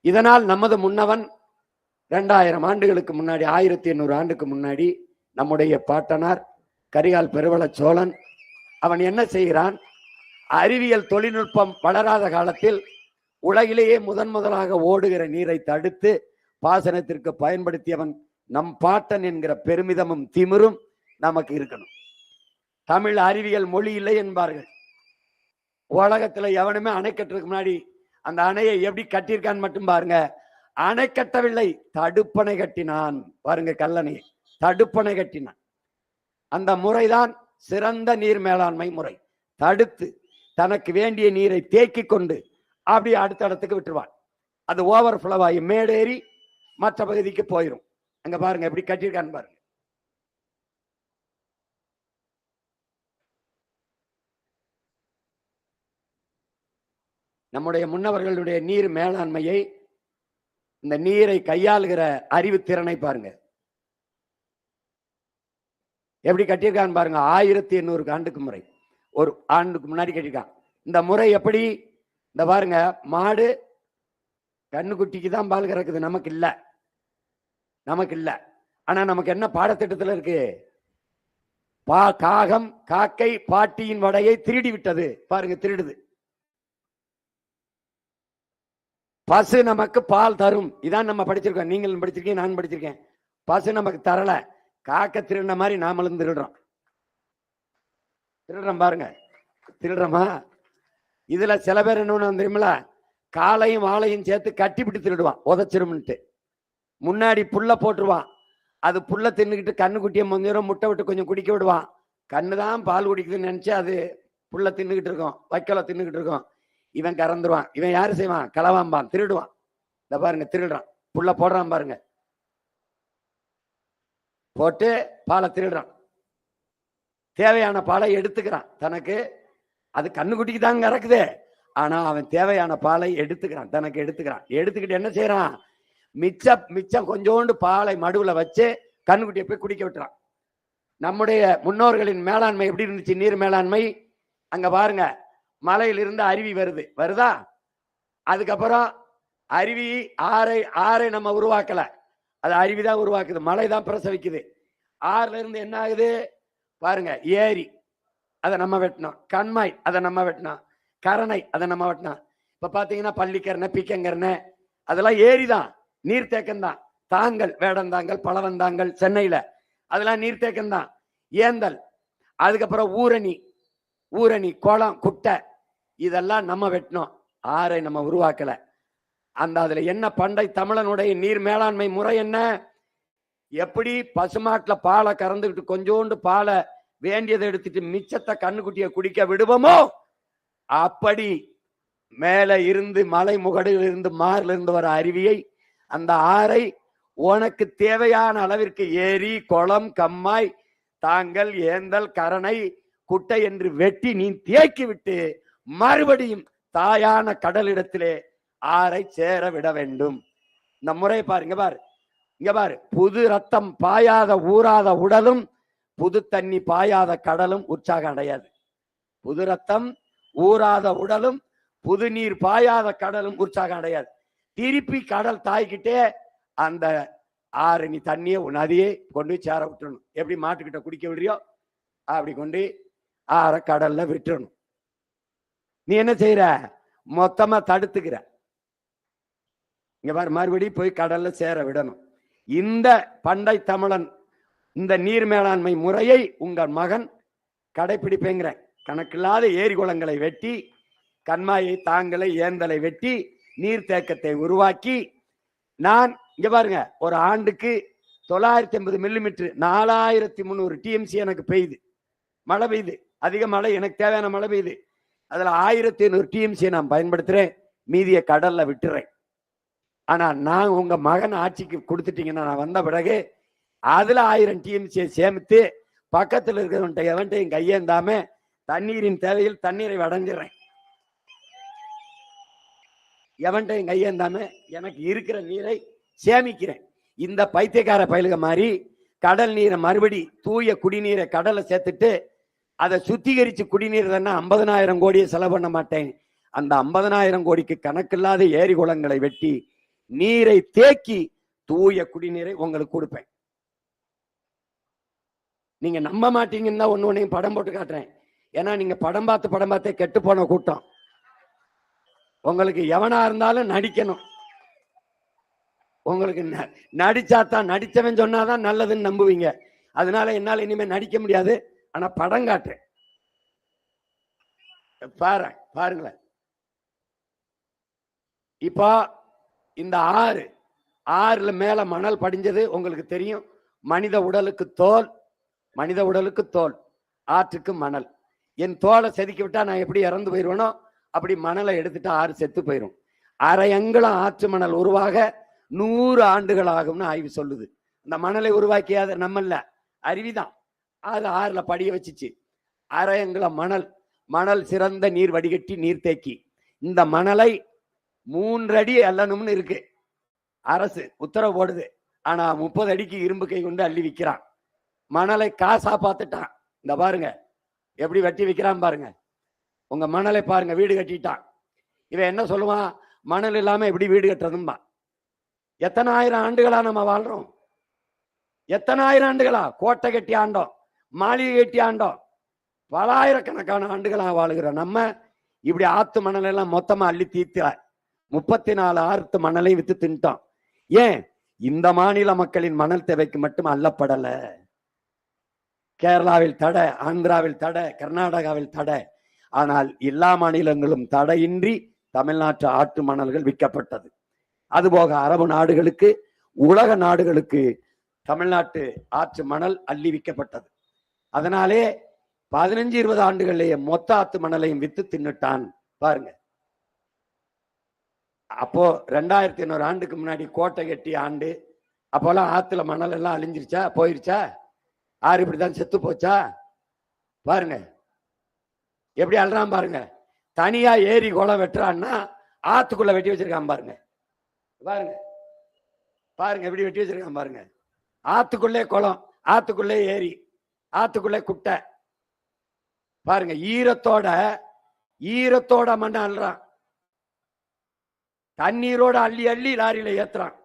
இதனால் நமது முன்னவன் 2000 ஆண்டுகளுக்கு முன்னாடி, 1800 ஆண்டுக்கு முன்னாடி நம்முடைய பாட்டனார் கரிகால் பெருவள சோழன் அவன் என்ன செய்கிறான்? அறிவியல் தொழில்நுட்பம் வளராத காலத்தில் உலகிலேயே முதலாக ஓடுகிற நீரை தடுத்து பாசனத்திற்கு பயன்படுத்தியவன் நம் பாட்டன் என்கிற பெருமிதமும் திமிரும் நமக்கு இருக்கணும். தமிழ் அறிவியல் மொழி இல்லை என்பார்கள். உலகத்துல எவனுமே அணை கட்டுறதுக்கு முன்னாடி அந்த அணையை எப்படி கட்டியிருக்கான்னு மட்டும் பாருங்க. அணை கட்டவில்லை, தடுப்பணை கட்டினான். பாருங்க, கல்லணை தடுப்பணை கட்டினான். அந்த முறைதான் சிறந்த நீர் மேலாண்மை முறை. தடுத்து தனக்கு வேண்டிய நீரை தேக்கி கொண்டு அப்படி அடுத்த இடத்துக்கு விட்டுருவான். அது ஓவர் ஃப்ளோ ஆகி மேடேறி மற்ற பகுதிக்கு போயிடும். அங்க பாருங்க எப்படி கட்டியிருக்கான்னு பாருங்க. நம்முடைய முன்னவர்களுடைய நீர் மேலாண்மையை, இந்த நீரை கையாளுகிற அறிவு திறனை பாருங்க, எப்படி கட்டியிருக்கான்னு பாருங்க. 1800 ஆண்டுக்கு முறை, ஒரு ஆண்டுக்கு முன்னாடி கட்டியிருக்கான். இந்த முறை எப்படி? இந்த பாருங்க, மாடு கண்ணுக்குட்டிக்கு தான் பால் கறக்குது, நமக்கு இல்ல, நமக்கு இல்ல. ஆனா நமக்கு என்ன பாடத்திட்டத்தில் இருக்கு? காகம் காக்கை பாட்டியின் வடையை திருடி விட்டது. பாருங்க, திருடுது. பசு நமக்கு பால் தரும், இதான் நம்ம படிச்சிருக்கோம். நீங்களும் படிச்சிருக்கீங்க, நான் படிச்சிருக்கேன். பசு நமக்கு தரல, காக்க திருடின மாதிரி நாமளும் திருடுறோம். பாருங்க, திருடுறோமா? இதுல சில பேர் என்ன தெரியுமில, காலையும் வாழையும் சேர்த்து கட்டிவிட்டு திருடுவான், உதச்சிரும்னுட்டு. முன்னாடி புல்ல போட்டுருவான், அது புல்ல தின்னுக்கிட்டு கண்ணுக்குட்டியை முந்திரம் முட்டை விட்டு கொஞ்சம் குடிக்க விடுவான். கண்ணுதான் பால் குடிக்குதுன்னு நினைச்சு அது புல்ல தின்னுக்கிட்டு இருக்கும், வைக்கோல தின்னுக்கிட்டு இருக்கும். இவன் கறந்துருவான். இவன் யாரு செய்வான்? களவாம்பான், திருடுவான். இந்த பாருங்க, திருடுறான், புல்ல போடுறான் பாருங்க, போட்டு பாலை திருடுறான். தேவையான பாலை எடுத்துக்கிறான் தனக்கு. அது கண்ணுக்குட்டிக்கு தான் கறக்குது, ஆனா அவன் தேவையான பாலை எடுத்துக்கிறான், தனக்கு எடுத்துக்கிறான். எடுத்துக்கிட்டு என்ன செய்யறான்? மிச்சம் கொஞ்சோண்டு பாலை மடுவுல வச்சு கண்ணுக்குட்டியை போய் குடிக்க விட்டுறான். நம்முடைய முன்னோர்களின் மேலாண்மை எப்படி இருந்துச்சு? நீர் மேலாண்மை அங்க பாருங்க, மலையிலிருந்து அருவி வருதா? அதுக்கப்புறம் அருவி ஆறை நம்ம உருவாக்கல, அது அருவிதான் உருவாக்குது, மலை தான் பிரசவிக்குது. ஆறுல இருந்து என்ன ஆகுது பாருங்க, ஏரி, அதை நம்ம வெட்டினோம். கண்மாய், அதை நம்ம வெட்டினோம். கரணை, அதை நம்ம வெட்டினோம். இப்ப பாத்தீங்கன்னா பள்ளிக்கரணை, பீக்கங்கரணை, அதெல்லாம் ஏரி தான், நீர்த்தேக்கம் தான். தாங்கல், வேடந்தாங்கல், பழவந்தாங்கல் சென்னையில, அதெல்லாம் நீர்த்தேக்கம் தான். ஏந்தல், அதுக்கப்புறம் ஊரணி, குளம், குட்டை, இதெல்லாம் நம்ம வெட்டினோம். ஆறை நம்ம உருவாக்கல. அதுல என்ன பண்டை தமிழனுடைய நீர் மேலாண்மை முறை என்ன? எப்படி பசுமாட்டுல பாலை கறந்துக்கிட்டு கொஞ்சோண்டு பாலை வேண்டியதை எடுத்துட்டு மிச்சத்தை கண்ணுக்குட்டிய குடிக்க விடுவோமோ, அப்படி மேல இருந்து மலை முகடில் இருந்து மாறில இருந்து வர அருவியை, அந்த ஆறை உனக்கு தேவையான அளவிற்கு ஏரி, குளம், கம்மாய், தாங்கல், ஏந்தல், கரணை, குட்டை என்று வெட்டி நீ தேக்கி விட்டு மறுபடியும் தாயான கடலிடத்திலே ஆறை சேர விட வேண்டும். இந்த முறையை பாருங்க, இங்க பாரு. புது ரத்தம் பாயாத ஊறாத உடலும், புது தண்ணி பாயாத கடலும் உற்சாகம் அடையாது. புது ரத்தம் ஊறாத உடலும், புது நீர் பாயாத கடலும் உற்சாகம் அடையாது. திருப்பி கடல் தாய்கிட்டே அந்த ஆறு தண்ணியை நதியை கொண்டு சேர விட்டுறணும். எப்படி மாட்டுக்கிட்ட குடிக்க விடுறியோ அப்படி கொண்டு ஆற கடல்ல விட்டுறணும். நீ என்ன செய்யற? மொத்தமா தடுத்துக்கிற. இங்க பாரு, மறுபடியும் போய் கடல்ல சேர விடணும். இந்த பண்டை தமிழன் இந்த நீர் மேலாண்மை முறையை உங்கள் மகன் கடைபிடிப்பேங்கிற. கணக்கில்லாத ஏரி குளங்களை வெட்டி, கண்மாயை, தாங்கலை, ஏந்தலை வெட்டி நீர்த்தேக்கத்தை உருவாக்கி, நான் இங்க பாருங்க, ஒரு ஆண்டுக்கு 950 மில்லிமீட்டர், 4300 டிஎம்சி எனக்கு பெய்யுது, மழை பெய்யுது. அதிக மழை, எனக்கு தேவையான மழை பெய்யுது. அதுல 1500 டிஎம்சியை நான் பயன்படுத்துறேன், மீதிய கடல்ல விட்டுறேன். ஆனா நான் உங்க மகன் ஆட்சிக்கு கொடுத்துட்டீங்கன்னா, நான் வந்த பிறகு அதுல 1000 டிஎம்சியை சேமித்து பக்கத்தில் இருக்கிறவன்ட்ட எவன்ட்டையும் கையேந்தாம தண்ணீரின் தேவையில் தண்ணீரை அடைஞ்சிடறேன். எவன்ட்டையும் கையேந்தாம எனக்கு இருக்கிற நீரை சேமிக்கிறேன். இந்த பைத்தியக்கார பயலுக மாதிரி கடல் நீரை மறுபடி தூய குடிநீரை கடலை சேர்த்துட்டு அதை சுத்திகரிச்சு குடிநீர் தானே 50,000 கோடியை செலவு பண்ண மாட்டேன். அந்த 50,000 கோடிக்கு கணக்கில்லாத ஏரி குளங்களை வெட்டி நீரை தேக்கி தூய குடிநீரை உங்களுக்கு கொடுப்பேன். நீங்க நம்ப மாட்டீங்கன்னா ஒன்னையும் படம் போட்டு காட்டுறேன். ஏன்னா நீங்க படம் பார்த்தே கெட்டு போன கூட்டம். உங்களுக்கு எவனா இருந்தாலும் நடிக்கணும். உங்களுக்கு நடிச்சாதான், நடிச்சவன் சொன்னாதான் நல்லதுன்னு நம்புவீங்க. அதனால என்னால இனிமே நடிக்க முடியாது. ஆனா படம் காட்டுறேன், பாருங்களேன். இப்போ இந்த ஆறுல மேல மணல் படிஞ்சது உங்களுக்கு தெரியும். மனித உடலுக்கு தோல், ஆற்றுக்கு மணல். என் தோலை செதுக்கி விட்டா நான் எப்படி இறந்து போயிடுவேனோ அப்படி மணலை எடுத்துட்டு ஆறு செத்து போயிடும். 1/2 அங்குலம் ஆற்று மணல் உருவாக 100 ஆண்டுகள் ஆகும்னு ஆய்வு சொல்லுது. இந்த மணலை உருவாக்கியாத நம்மல்ல, அருவிதான். அது ஆறுல படிய வச்சுச்சு. 1/2 அங்குலம் மணல் சிறந்த நீர் வடிகட்டி நீர் தேக்கி. இந்த மணலை 3 அடி அள்ளணும்னு இருக்கு, அரசு உத்தரவு போடுது. ஆனா 30 அடிக்கு இரும்பு கை கொண்டு அள்ளி விற்கிறான். மணலை காசா பார்த்துட்டான். இந்த பாருங்க எப்படி வெட்டி விற்கிறான் பாருங்க. உங்க மணலை பாருங்க, வீடு கட்டிட்டான். இவன் என்ன சொல்லுவான்? மணல் இல்லாம எப்படி வீடு கட்டுறதும்பா. எத்தனை ஆயிரம் ஆண்டுகளா நம்ம வாழ்றோம்? எத்தனை ஆயிரம் ஆண்டுகளா கோட்டை கட்டி ஆண்டோம், மாளிகை கட்டி ஆண்டோம். பல ஆயிரக்கணக்கான ஆண்டுகளா வாழுகிறோம். நம்ம இப்படி ஆத்து மணல் எல்லாம் மொத்தமா அள்ளி தீர்த்த 34 ஆத்து மணலையும் வித்து தின்ட்டோம். ஏன்? இந்த மாநில மக்களின் மணல் தேவைக்கு மட்டும் அள்ளப்படல. கேரளாவில் தடை, ஆந்திராவில் தடை, கர்நாடகாவில் தடை. ஆனால் எல்லா மாநிலங்களும் தடையின்றி தமிழ்நாட்டு ஆற்று மணல்கள் விற்கப்பட்டது. அதுபோக அரபு நாடுகளுக்கு, உலக நாடுகளுக்கு தமிழ்நாட்டு ஆற்று மணல் அள்ளி விற்கப்பட்டது. அதனாலே 15-20 ஆண்டுகளிலேயே மொத்த ஆத்து மணலையும் வித்து தின்னுட்டான் பாருங்க. அப்போ 2100 ஆண்டுக்கு முன்னாடி கோட்டை கட்டி ஆண்டு, அப்போல்லாம் ஆத்துல மணல் எல்லாம் அழிஞ்சிருச்சா, போயிருச்சா? ஆறு இப்படிதான் செத்து போச்சா? பாருங்க எப்படி அல்றான் பாருங்க. தனியா ஏரி குளம் வெட்டுறான்னா ஆத்துக்குள்ள வெட்டி வச்சிருக்கான் பாருங்க. பாருங்க எப்படி வெட்டி வச்சிருக்கான் பாருங்க. ஆத்துக்குள்ளே குளம், ஆத்துக்குள்ளே ஏரி, ஆத்துக்குள்ளே குட்டை. பாருங்க, ஈரத்தோட மண்ணை அள்ளுறான், தண்ணீரோட அள்ளி அள்ளி லாரியில ஏத்துறான்.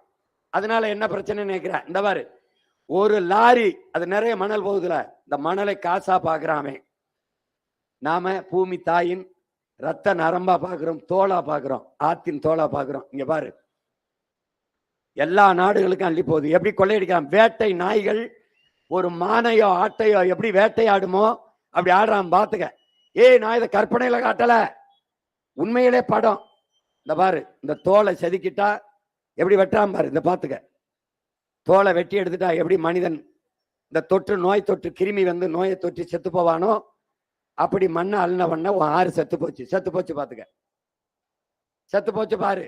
அதனால என்ன பிரச்சனை நினைக்கிறேன், இந்த பாரு, ஒரு லாரி அது நிறைய மணல் போகுதுல, இந்த மணலை காசா பாக்குறாமே. நாம பூமி தாயின் ரத்த நரம்பா பாக்குறோம், தோலா பாக்குறோம், ஆத்தின் தோலா பாக்குறோம். இங்க பாரு, எல்லா நாடுகளுக்கும் அள்ளி போகுது. எப்படி கொள்ளையடிக்கிறான், வேட்டை நாய்கள் ஒரு மானையோ ஆட்டையோ எப்படி வேட்டையாடுமோ அப்படி ஆடுறான் பாத்துக்க. நான் இதை கற்பனையில காட்டல, உண்மையிலே படம். இந்த பாரு, இந்த தோலை செதுக்கிட்டா எப்படி வெட்டுறான் பாரு, இந்த பாத்துக்க. தோலை வெட்டி எடுத்துட்டா எப்படி மனிதன் இந்த தொற்று நோய் தொற்று கிருமி வந்து நோயை தொற்று செத்து போவானோ அப்படி மண்ணை அள்ளின பண்ண 6 செத்து போச்சு பாத்துக்க. செத்து போச்சு பாரு.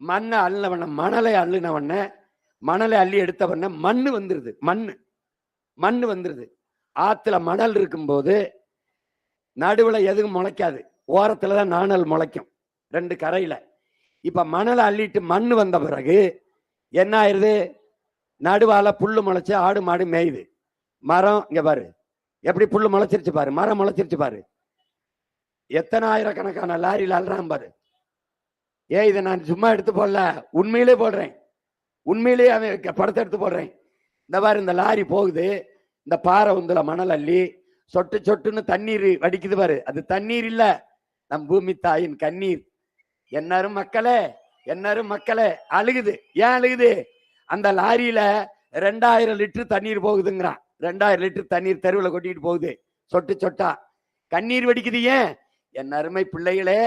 மண்ணை அள்ளின பண்ண, மணலை அள்ளின பண்ண, மணலை அள்ளி எடுத்த பண்ண மண்ணு வந்துருது. மண்ணு வந்துருது. ஆத்துல மணல் இருக்கும்போது நடுவுல எதுவும் முளைக்காது, ஓரத்துலதான் நாணல் முளைக்கும், 2 கரையில. இப்ப மணலை அள்ளிட்டு மண்ணு வந்த பிறகு என்ன ஆயிருது, நடுவால புல்லு முளைச்சு ஆடு மாடு மேயுது. மரம் இங்க பாரு எப்படி புல்லு முளைச்சிருச்சு பாரு, மரம் முளைச்சிருச்சு பாரு. எத்தனை ஆயிரக்கணக்கான லாரியில் அல்றான் பாரு. இதை நான் சும்மா எடுத்து போடல, உண்மையிலே போடுறேன், உண்மையிலேயே அவன் படத்தை எடுத்து போடுறேன். இந்த பாரு, இந்த லாரி போகுது, இந்த பாறை உந்துல மணல் அள்ளி சொட்டு சொட்டுன்னு தண்ணீர் வடிக்குது பாரு. அது தண்ணீர் இல்ல, நம் பூமி தாயின் கண்ணீர். எல்லாரும் மக்களே அழுகுது. ஏன் அழுகுது, அந்த லாரியில 2000 லிட்டர் தண்ணீர் போகுதுங்கிறான். 2000 லிட்டர் தண்ணீர் தெருவில் கொட்டிட்டு போகுது, சொட்டு சொட்டா கண்ணீர் வடிக்குது. ஏன், என் அருமை பிள்ளைகளே,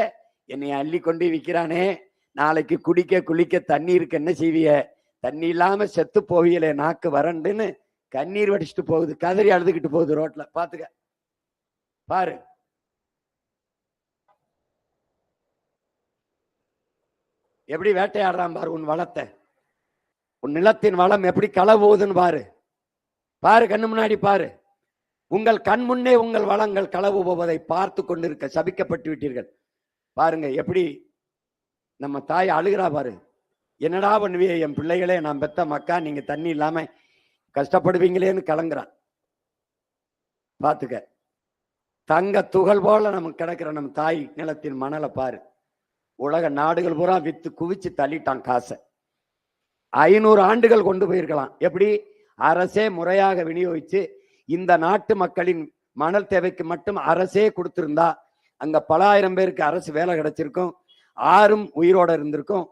என்னை அள்ளி கொண்டு விற்கிறானே, நாளைக்கு குடிக்க குளிக்க தண்ணீருக்கு என்ன செய்விய, தண்ணி இல்லாம செத்து போவியலே, நாக்கு வறண்டுன்னு கண்ணீர் வடிச்சுட்டு போகுது, கதறி அழுதுகிட்டு போகுது ரோட்ல. பாத்துக்க பாரு. எப்படி வேட்டையாடுறான் பாரு உன் வளத்தை, உன் நிலத்தின் வளம் எப்படி களவு போகுதுன்னு பாரு. கண்ணு முன்னாடி பாரு. உங்கள் கண் முன்னே உங்கள் வளங்கள் களவு போவதை பார்த்து கொண்டிருக்க சபிக்கப்பட்டு விட்டீர்கள். பாருங்க எப்படி நம்ம தாய் அழுகிறா பாரு. என்னடா பண்ணுவிய என் பிள்ளைகளே, நான் பெத்த மக்கா, நீங்க தண்ணி இல்லாம கஷ்டப்படுவீங்களேன்னு கலங்குறான். பாத்துக்க, தங்க துகள் போல நமக்கு கிடக்கிற நம்ம தாய் நிலத்தின் மணலை பாரு. உலக நாடுகள் பூரா வித்து குவிச்சு தள்ளிட்டான் காசை. 500 ஆண்டுகள் கொண்டு போயிருக்கலாம். எப்படி, அரசே முறையாக விநியோகிச்சு இந்த நாட்டு மக்களின் மணல் தேவைக்கு மட்டும் அரசே கொடுத்திருந்தா அங்க பல ஆயிரம் பேருக்கு அரசு வேலை கிடைச்சிருக்கும், ஆறும் உயிரோட இருந்திருக்கும்.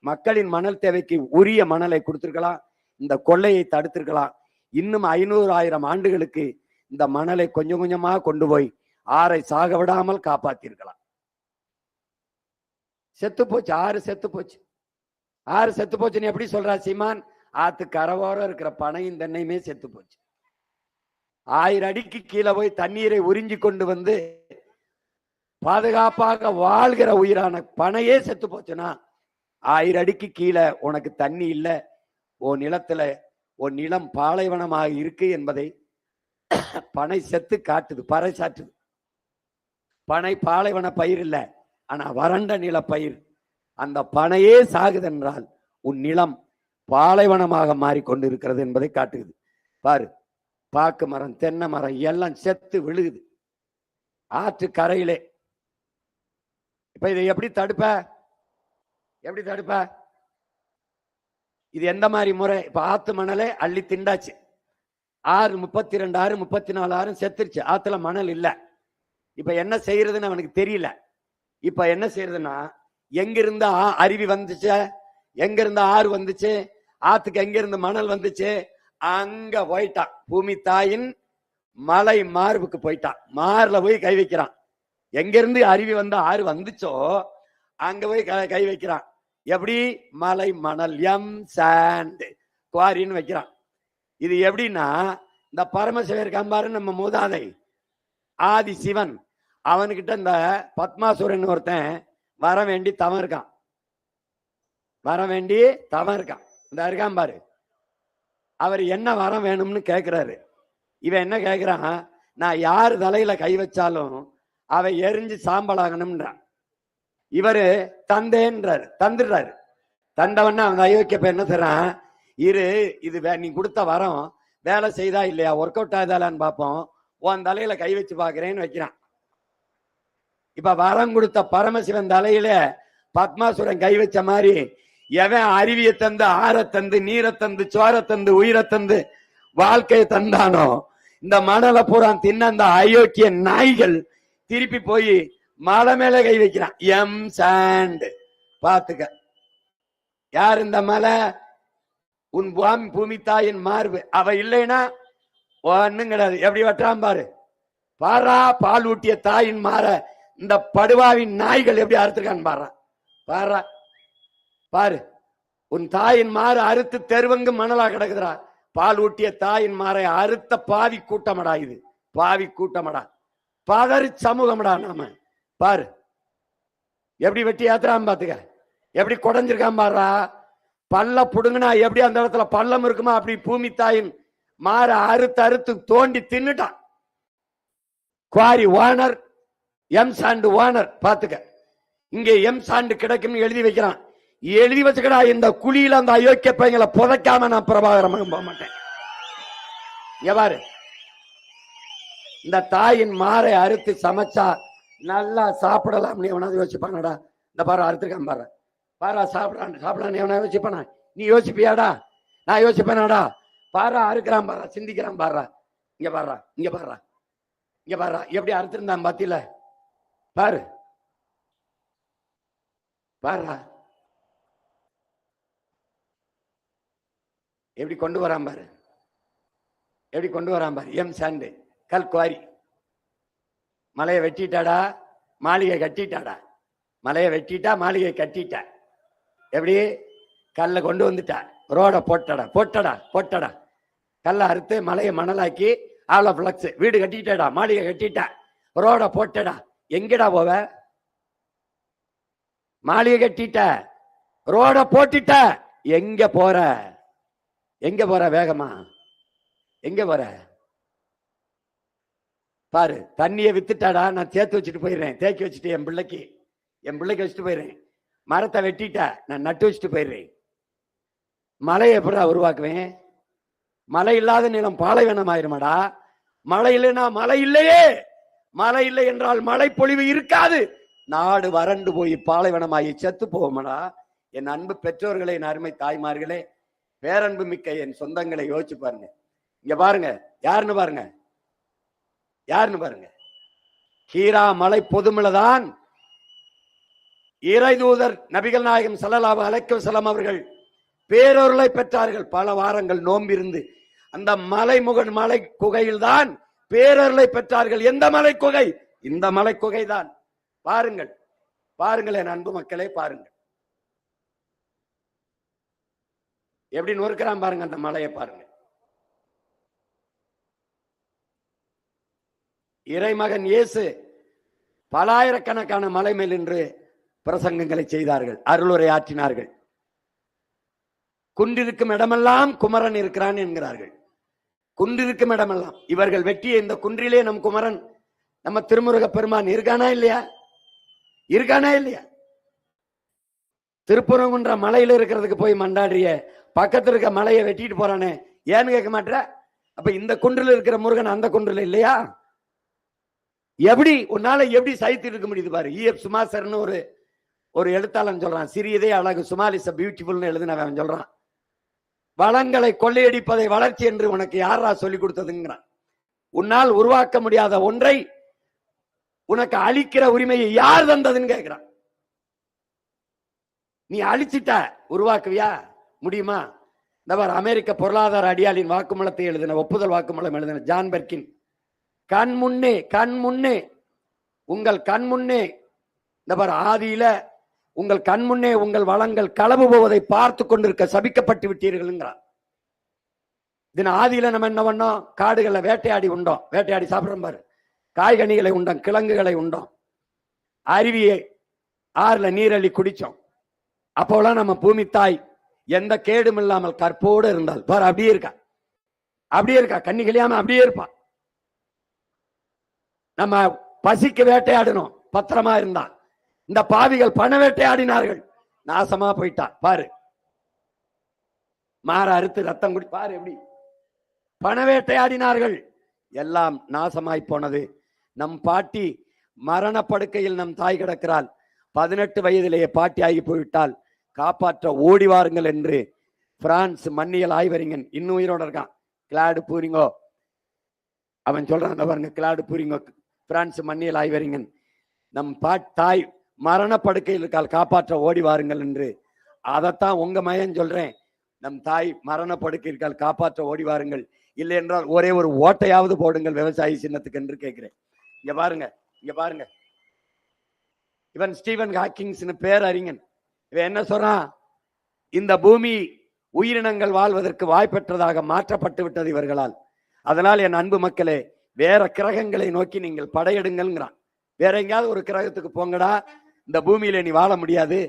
மக்களின் மணல் தேவைக்கு உரிய மணலை கொடுத்திருக்கலாம், இந்த கொள்ளையை தடுத்திருக்கலாம். இன்னும் 500,000 ஆண்டுகளுக்கு இந்த மணலை கொஞ்சம் கொஞ்சமா கொண்டு போய் ஆறை சாக விடாமல் காப்பாத்திருக்கலாம். செத்து போச்சு, ஆறு செத்து போச்சுன்னு எப்படி சொல்றா சீமான்? ஆத்து கரவோரம் இருக்கிற பனையும் தென்னையுமே செத்து போச்சு. 1000 அடிக்கு கீழே போய் தண்ணீரை உறிஞ்சி கொண்டு வந்து பாதுகாப்பாக வாழ்கிற உயிரான பனையே செத்து போச்சுன்னா, 1000 அடிக்கு கீழே உனக்கு தண்ணி இல்லை, உன் நிலத்துல உன் நிலம் பாலைவனமாக இருக்கு என்பதை பனை செத்து காட்டுது, பறைசாற்றுது. பனை பாலைவன பயிர் இல்லை, ஆனா வறண்ட நில பயிர். அந்த பனையே சாகுதென்றால் உன் நிலம் பாலைவனமாக மாறிக்கொண்டிருக்கிறது என்பதை காட்டுகிறது. பாரு, பாக்கு மரம் தென்னை மரம் எல்லாம் செத்து விழுகுது ஆற்று கரையிலே. இப்ப இதை எப்படி தடுப்ப? இது எந்த மாதிரி முறை? இப்ப ஆத்து மணலை அள்ளி திண்டாச்சு, 6 32 ஆறு 34 ஆறு செத்துருச்சு, ஆத்துல மணல் இல்ல. இப்ப என்ன செய்யறதுன்னு அவனுக்கு தெரியல. இப்ப என்ன செய்யறதுன்னா, எங்கிருந்து அருவி வந்துச்சு, எங்க இருந்து ஆறு வந்துச்சு, ஆத்துக்கு எங்க இருந்து மணல் வந்துச்சு, அங்க போயிட்டான். பூமி தாயின் மலை மார்புக்கு போயிட்டான், மார்ல போய் கை வைக்கிறான். எங்க இருந்து அருவி வந்த ஆறு வந்துச்சோ அங்க போய் கை வைக்கிறான். எப்படி? மலை மணல், எம் சாண்ட் குவாரின்னு வைக்கிறான். இது எப்படின்னா, இந்த பரமசிவர் கம்பாரு நம்ம மூதாதை ஆதி சிவன், அவனுக்கிட்ட இந்த பத்மாசுரன் ஒருத்தன் வர வேண்டி தவம் இருக்கான். இந்த இருக்கான் பாரு. அவர் என்ன வரம் வேணும்னு கேட்கிறாரு. இவன் என்ன கேட்கிறான்? நான் யாரு தலையில கை வச்சாலும் அவ எரிஞ்சு சாம்பலாகணும்ன்றான். இவரு தந்தேன்றாரு, தந்துடுறாரு. தண்டவன்னா அவன் அயோக்கியப்ப என்ன செய்றான்? இது நீ கொடுத்த வரம் வேலை செய்தா இல்லையா, ஒர்க் அவுட் ஆகுதாலான்னு பார்ப்போம், உன் தலையில கை வச்சு பாக்குறேன்னு வைக்கிறான். இப்ப வரம் கொடுத்த பரமசிவன் தலையில பத்மாசுரன் கை வச்ச மாதிரி எவன் அருவியை தந்து, ஆற தந்து, நீரை தந்து, சோர தந்து, உயிரை தந்து, வாழ்க்கையை தந்தானோ இந்த மணலை பூரா தின்ன அந்த அயோக்கிய நாய்கள் திருப்பி போய் மலை மேல கை வைக்கிறான். எம் சாண்ட் பாத்துக்க. யார் இந்த மலை? உன் பூமி தாயின் மார்பு. அவ இல்லைன்னா ஒண்ணும் கிடையாது. எப்படி வெட்டான் பாரு. பாரா, பால் ஊட்டிய தாயின் மாற இந்த படுவாவின் நாய்கள் எப்படி அறுத்துருக்கான்னு பாரு. பாரா பாரு, உன் தாயின் மாறு அறுத்து தெருவங்கு மணலா கிடக்குதுரா. பால் ஊட்டிய தாயின் மாறை அறுத்த பாவி கூட்டமடா இது. பாவி கூட்டமடா, பதறி சமூகமடா நாம. பாரு எப்படி வெட்டி ஏத்துறான் பாத்துக்க. எப்படி குடஞ்சிருக்கான் பாருடா. பல்ல புடுங்கினா எப்படி அந்த இடத்துல பள்ளம் இருக்குமா அப்படி பூமி தாயின் மாற அறுத்து அறுத்து தோண்டி தின்னுட்டான். Quarry owner, M sand owner பாத்துக்க. இங்கே எம் சாண்டு கிடைக்கும் எழுதி வைக்கிறான். எழுதி வச்சுக்கடா, இந்த குழியில அந்த அயோக்கிய பையங்களை புதைக்காம நான் பிரபாகரம் போக மாட்டேன். எவ்வாறு இந்த தாயின் மாறை அறுத்து சமைச்சா நல்லா சாப்பிடலாம் எவனாவது யோசிப்பானடா. இந்த பாரு அறுத்துருக்கான் பாரு. பாரா சாப்பிடான் சாப்பிடான்னு எவனா யோசிப்பானா? நீ யோசிப்பியாடா? நான் யோசிப்பேனாடா? பாரா அறுக்கிறான் பாரா, சிந்திக்கிறான் பாரா. இங்க பாரா, இங்க பாரா, இங்க பாரா எப்படி அறுத்திருந்தான் பாத்தில. பாரு பாரா எப்படி கொண்டு வரான் பாரு. எப்படி கொண்டு வரான் பாரு. எம் சாண்டு கல்குவாரி. மலையை வெட்டிட்டாடா, மாளிகை கட்டிட்டாடா. மலையை வெட்டிட்டா, மாளிகை கட்டிட்டா. எப்படி கல்ல கொண்டு வந்துட்டா, ரோட போட்டடா போட்டடா போட்டடா. கல்ல அறுத்து மலையை மணலாக்கி ஆள பிளக்ஸ் வீடு கட்டிட்டாடா, மாளிகை கட்டிட்டா, ரோட போட்டடா. எங்கடா போவ? மாளிகை கட்டிட்ட, ரோட போட்டுட்ட, எங்க போற? எங்க போற? வேகமா எங்க போற? பாரு, தண்ணியை வித்துட்டாடா. நான் சேர்த்து வச்சுட்டு போயிடுறேன், தேக்கி வச்சுட்டு என் பிள்ளைக்கு வச்சுட்டு போயிடுறேன். மரத்தை வெட்டிட்ட, நான் நட்டு வச்சுட்டு போயிடுறேன். மலையை எப்படா உருவாக்குவேன்? மழை இல்லாத நிலம் பாலைவனம் ஆயிருமாடா. மழை இல்லைன்னா மழை இல்லையே. மழை இல்லை என்றால் மழை பொழிவு இருக்காது. நாடு வறண்டு போய் பாலைவனமாகி செத்து போவோமடா. என் அன்பு பெற்றோர்களே, என் அருமை தாய்மார்களே, பேரன்பு மிக்க என் சொந்தங்களை யோசிச்சு பாருங்க. இங்க பாருங்க, யாருன்னு பாருங்க, யாருன்னு பாருங்க. ஹீரா மலை பொதுமலைதான் இறைதூதர் நபிகள் நாயகம் ஸல்லல்லாஹு அலைஹி வஸல்லம் அவர்கள் பேரொருளை பெற்றார்கள். பல வாரங்கள் நோம்பிருந்து அந்த மலைமுகன் மலை குகையில் தான் பேரொருளை பெற்றார்கள். எந்த மலை குகை? இந்த மலை குகை தான். பாருங்கள், பாருங்கள் என் அன்பு மக்களே, பாருங்கள் எப்படி நொறுக்கிறான் பாருங்க. அந்த மலையை பாருங்க. இறைமகன் இயேசு பலாயிரக்கணக்கான மலை மேல் நின்று பிரசங்கங்களை செய்தார்கள், அருளுரை ஆற்றினார்கள். குன்றிருக்கும் இடமெல்லாம் குமரன் இருக்கிறான் என்கிறார்கள். குன்றிருக்கும் இடமெல்லாம் இவர்கள் வெட்டிய இந்த குன்றிலே நம் குமரன், நம்ம திருமுருக பெருமான் இருக்கானா இல்லையா? இருக்கானா இல்லையா? திருப்புறங்குன்ற மலையில இருக்கிறதுக்கு போய் மண்டாடிய பக்கத்துல இருக்க மலையை வெட்டிட்டு போறானே, ஏன்னு கேட்க மாட்டேற? அப்ப இந்த குன்றில் இருக்கிற முருகன் அந்த குன்றில் இல்லையா? எப்படி உன்னால எப்படி சைத்து இருக்க முடியுது பாரு. E.F. சுமாசர்னு ஒரு எழுத்தாளன் சொல்றான், சிறியதே அழகு, சுமால் இஸ் பியூட்டிஃபுல்னு எழுதினவன் சொல்றான், வளங்களை கொள்ளையடிப்பதை வளர்ச்சி என்று உனக்கு யாரா சொல்லி கொடுத்ததுங்கிறான். உன்னால் உருவாக்க முடியாத ஒன்றை உனக்கு அழிக்கிற உரிமையை யார் தந்ததுன்னு கேட்கிறான். நீ அழிச்சிட்ட, உருவாக்குவியா? முடியுமா? இந்த அமெரிக்க பொருளாதார அடியாளின் வாக்குமூலத்தை எழுதின, ஒப்புதல் வாக்குமூலம் எழுதின ஜான் பெர்கின், கண் முன்னே உங்கள் கண் முன்னே இந்த ஆதியில உங்கள் கண் முன்னே உங்கள் வளங்கள் களவு போவதை பார்த்து கொண்டிருக்க சபிக்கப்பட்டு விட்டீர்கள்ங்கிறார். இதன் ஆதியில நம்ம என்ன பண்ணோம்? காடுகளை வேட்டையாடி உண்டோம், வேட்டையாடி சாப்பிடுறோம் பாரு. காய்கனிகளை உண்டோம், கிழங்குகளை உண்டோம், அருவியை ஆறுல நீரள்ளி குடிச்சோம். அப்போலாம் நம்ம பூமி தாய் எந்த கேடும் இல்லாமல் கற்போடு இருந்தால் பாரு. அப்படியே இருக்கா, கண்ணி கழியாம அப்படியே இருப்பா. நம்ம பசிக்கு வேட்டையாடணும், பத்திரமா இருந்தா. இந்த பாவிகள் பண வேட்டையாடினார்கள், நாசமா போயிட்டா பாரு. மாற அறுத்து ரத்தம் குடி பாரு. எப்படி பண வேட்டையாடினார்கள், எல்லாம் நாசமாய் போனது. நம் பாட்டி மரணப்படுக்கையில் நம் தாய் கிடக்கிறாள். 18 வயதிலேயே பாட்டி ஆகி போய்விட்டால் காப்பாற்ற ஓடி வாருங்கள் என்று பிரான்ஸ் மண்ணியல் ஆய்வறிஞன் இன்னும் உயிரோட இருக்கான், கிளாடு பூரிங்கோ. அவன் சொல்றான் பாருங்க, கிளாடு பூரிங்கோ, பிரான்ஸ் மண்ணியல் ஆய்வறிஞன். நம் தாய் மரணப்படுக்கையில் இருக்கால், காப்பாற்ற ஓடி வாருங்கள் என்று. அதைத்தான் உங்க மயன் சொல்றேன். நம் தாய் மரணப்படுக்கை இருக்கால், காப்பாற்ற ஓடி வாருங்கள். இல்லை என்றால் ஒரே ஒரு ஓட்டையாவது போடுங்கள் விவசாயி சின்னத்துக்கு என்று கேட்கிறேன். இங்க பாருங்க, இங்க பாருங்க. இவன் ஸ்டீவன் ஹாக்கிங்ஸ்னு பேர் அறிஞன். இவன் என்ன சொல்றான்? இந்த பூமி உயிரினங்கள் வாழ்வதற்கு வாய்ப்பற்றதாக மாற்றப்பட்டு விட்டது இவர்களால். அதனால் என் அன்பு மக்களே, வேற கிரகங்களை நோக்கி நீங்கள் படையெடுங்கள்ங்கிறான். வேற எங்கேயாவது ஒரு கிரகத்துக்கு போங்கடா, இந்த பூமியில நீ வாழ முடியாது,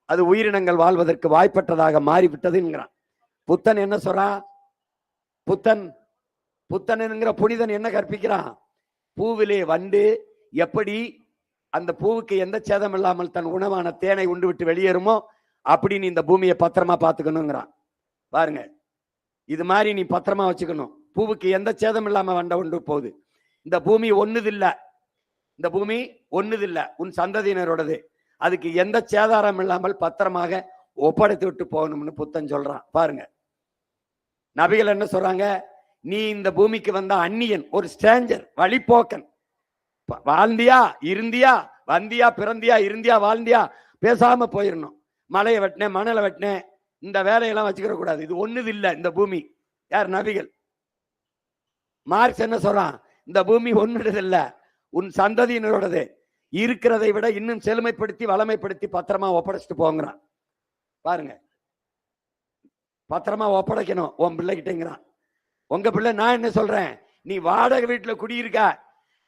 அது உயிரினங்கள் வாழ்வதற்கு வாய்ப்பற்றதாக மாறிவிட்டதுங்கிறான். புத்தன் என்ன சொல்றான்? புத்தன் என்கிற புனிதன் என்ன கற்பிக்கிறான்? பூவிலே வண்டு எப்படி அந்த பூவுக்கு எந்த சேதம் இல்லாமல் தன் உணவான தேனை உண்டு விட்டு வெளியேறுமோ அப்படி நீ இந்த பூமியை பத்திரமா பார்த்துக்கணுங்கிறான். பாருங்க, இது மாதிரி நீ பத்திரமா வச்சுக்கணும். பூவுக்கு எந்த சேதம் இல்லாம வண்ட உண்டு போகுது. இந்த பூமி ஒண்ணுதில்ல, இந்த பூமி ஒண்ணுதில்ல, உன் சந்ததியினரோடது. அதுக்கு எந்த சேதாரம் இல்லாமல் பத்திரமாக ஒப்படைத்து விட்டு போகணும்னு புத்தன் சொல்றான். பாருங்க, நபிகள் என்ன சொல்றாங்க? நீ இந்த பூமிக்கு வந்த அந்நியன், ஒரு ஸ்ட்ரேஞ்சர், வழிபோக்கன். வாழ்ந்தியா, இருந்தியா, வந்தியா, பிறந்தியா, இருந்தியா, வாழ்ந்தியா, பேசாம போயிடணும். மலையை வெட்டினேன், மணலை வெட்டினேன், இந்த வேலையெல்லாம் வச்சுக்கிற கூடாது. இது ஒண்ணுது இல்ல இந்த பூமி. யார்? நபிகள். மார்க்ஸ் என்ன சொல்றான்? இந்த பூமி ஒன்னுடையது இல்ல, உன் சந்ததியினரோடது. இருக்கிறதை விட இன்னும் செழுமைப்படுத்தி வளமைப்படுத்தி பத்திரமா ஒப்படைச்சிட்டு போங்கிறான். பாருங்க, பத்திரமா ஒப்படைக்கணும் உன் பிள்ளைகிட்டங்கிறான். உங்க பிள்ளை. நான் என்ன சொல்றேன்? நீ வாடகை வீட்டுல குடியிருக்க,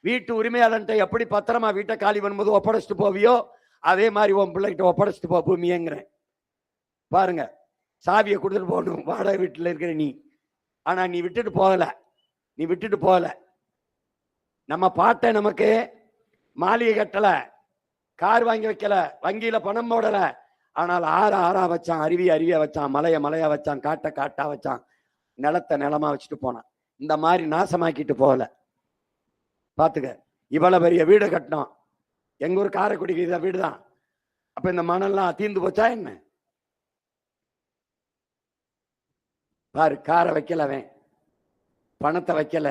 வீட்டு உரிமையாளன்ட்ட எப்படி பத்திரமா வீட்டை காலி பண்ணும்போது ஒப்படைச்சிட்டு போவியோ அதே மாதிரி உன் பிள்ளைகிட்ட ஒப்படைச்சிட்டு போ பூமியேங்கிறேன். பாருங்க, சாவியை கொடுத்துட்டு போகணும் வாடகை வீட்டுல இருக்கிற நீ. ஆனா நீ விட்டுட்டு போகல. நம்ம பாட்டை நமக்கு மாளிகை கட்டல, கார் வாங்கி வைக்கல, வங்கியில பணம் போடல. ஆனால் ஆறா வச்சான், அருவியா வச்சான், மலையா வச்சான், காட்டா வச்சான், நிலத்தை நிலமா வச்சுட்டு போனான். இந்த மாதிரி நாசமாக்கிட்டு போகல. பாத்துக்க, இவ்வளவு பெரிய வீடு கட்டினோம். எங்க ஊர் காரைக்குடிக்கு இத வீடுதான். அப்ப இந்த மணல்லாம் தீர்ந்து போச்சா என்ன? பாரு, காரை வைக்கலவன், பணத்தை வைக்கல.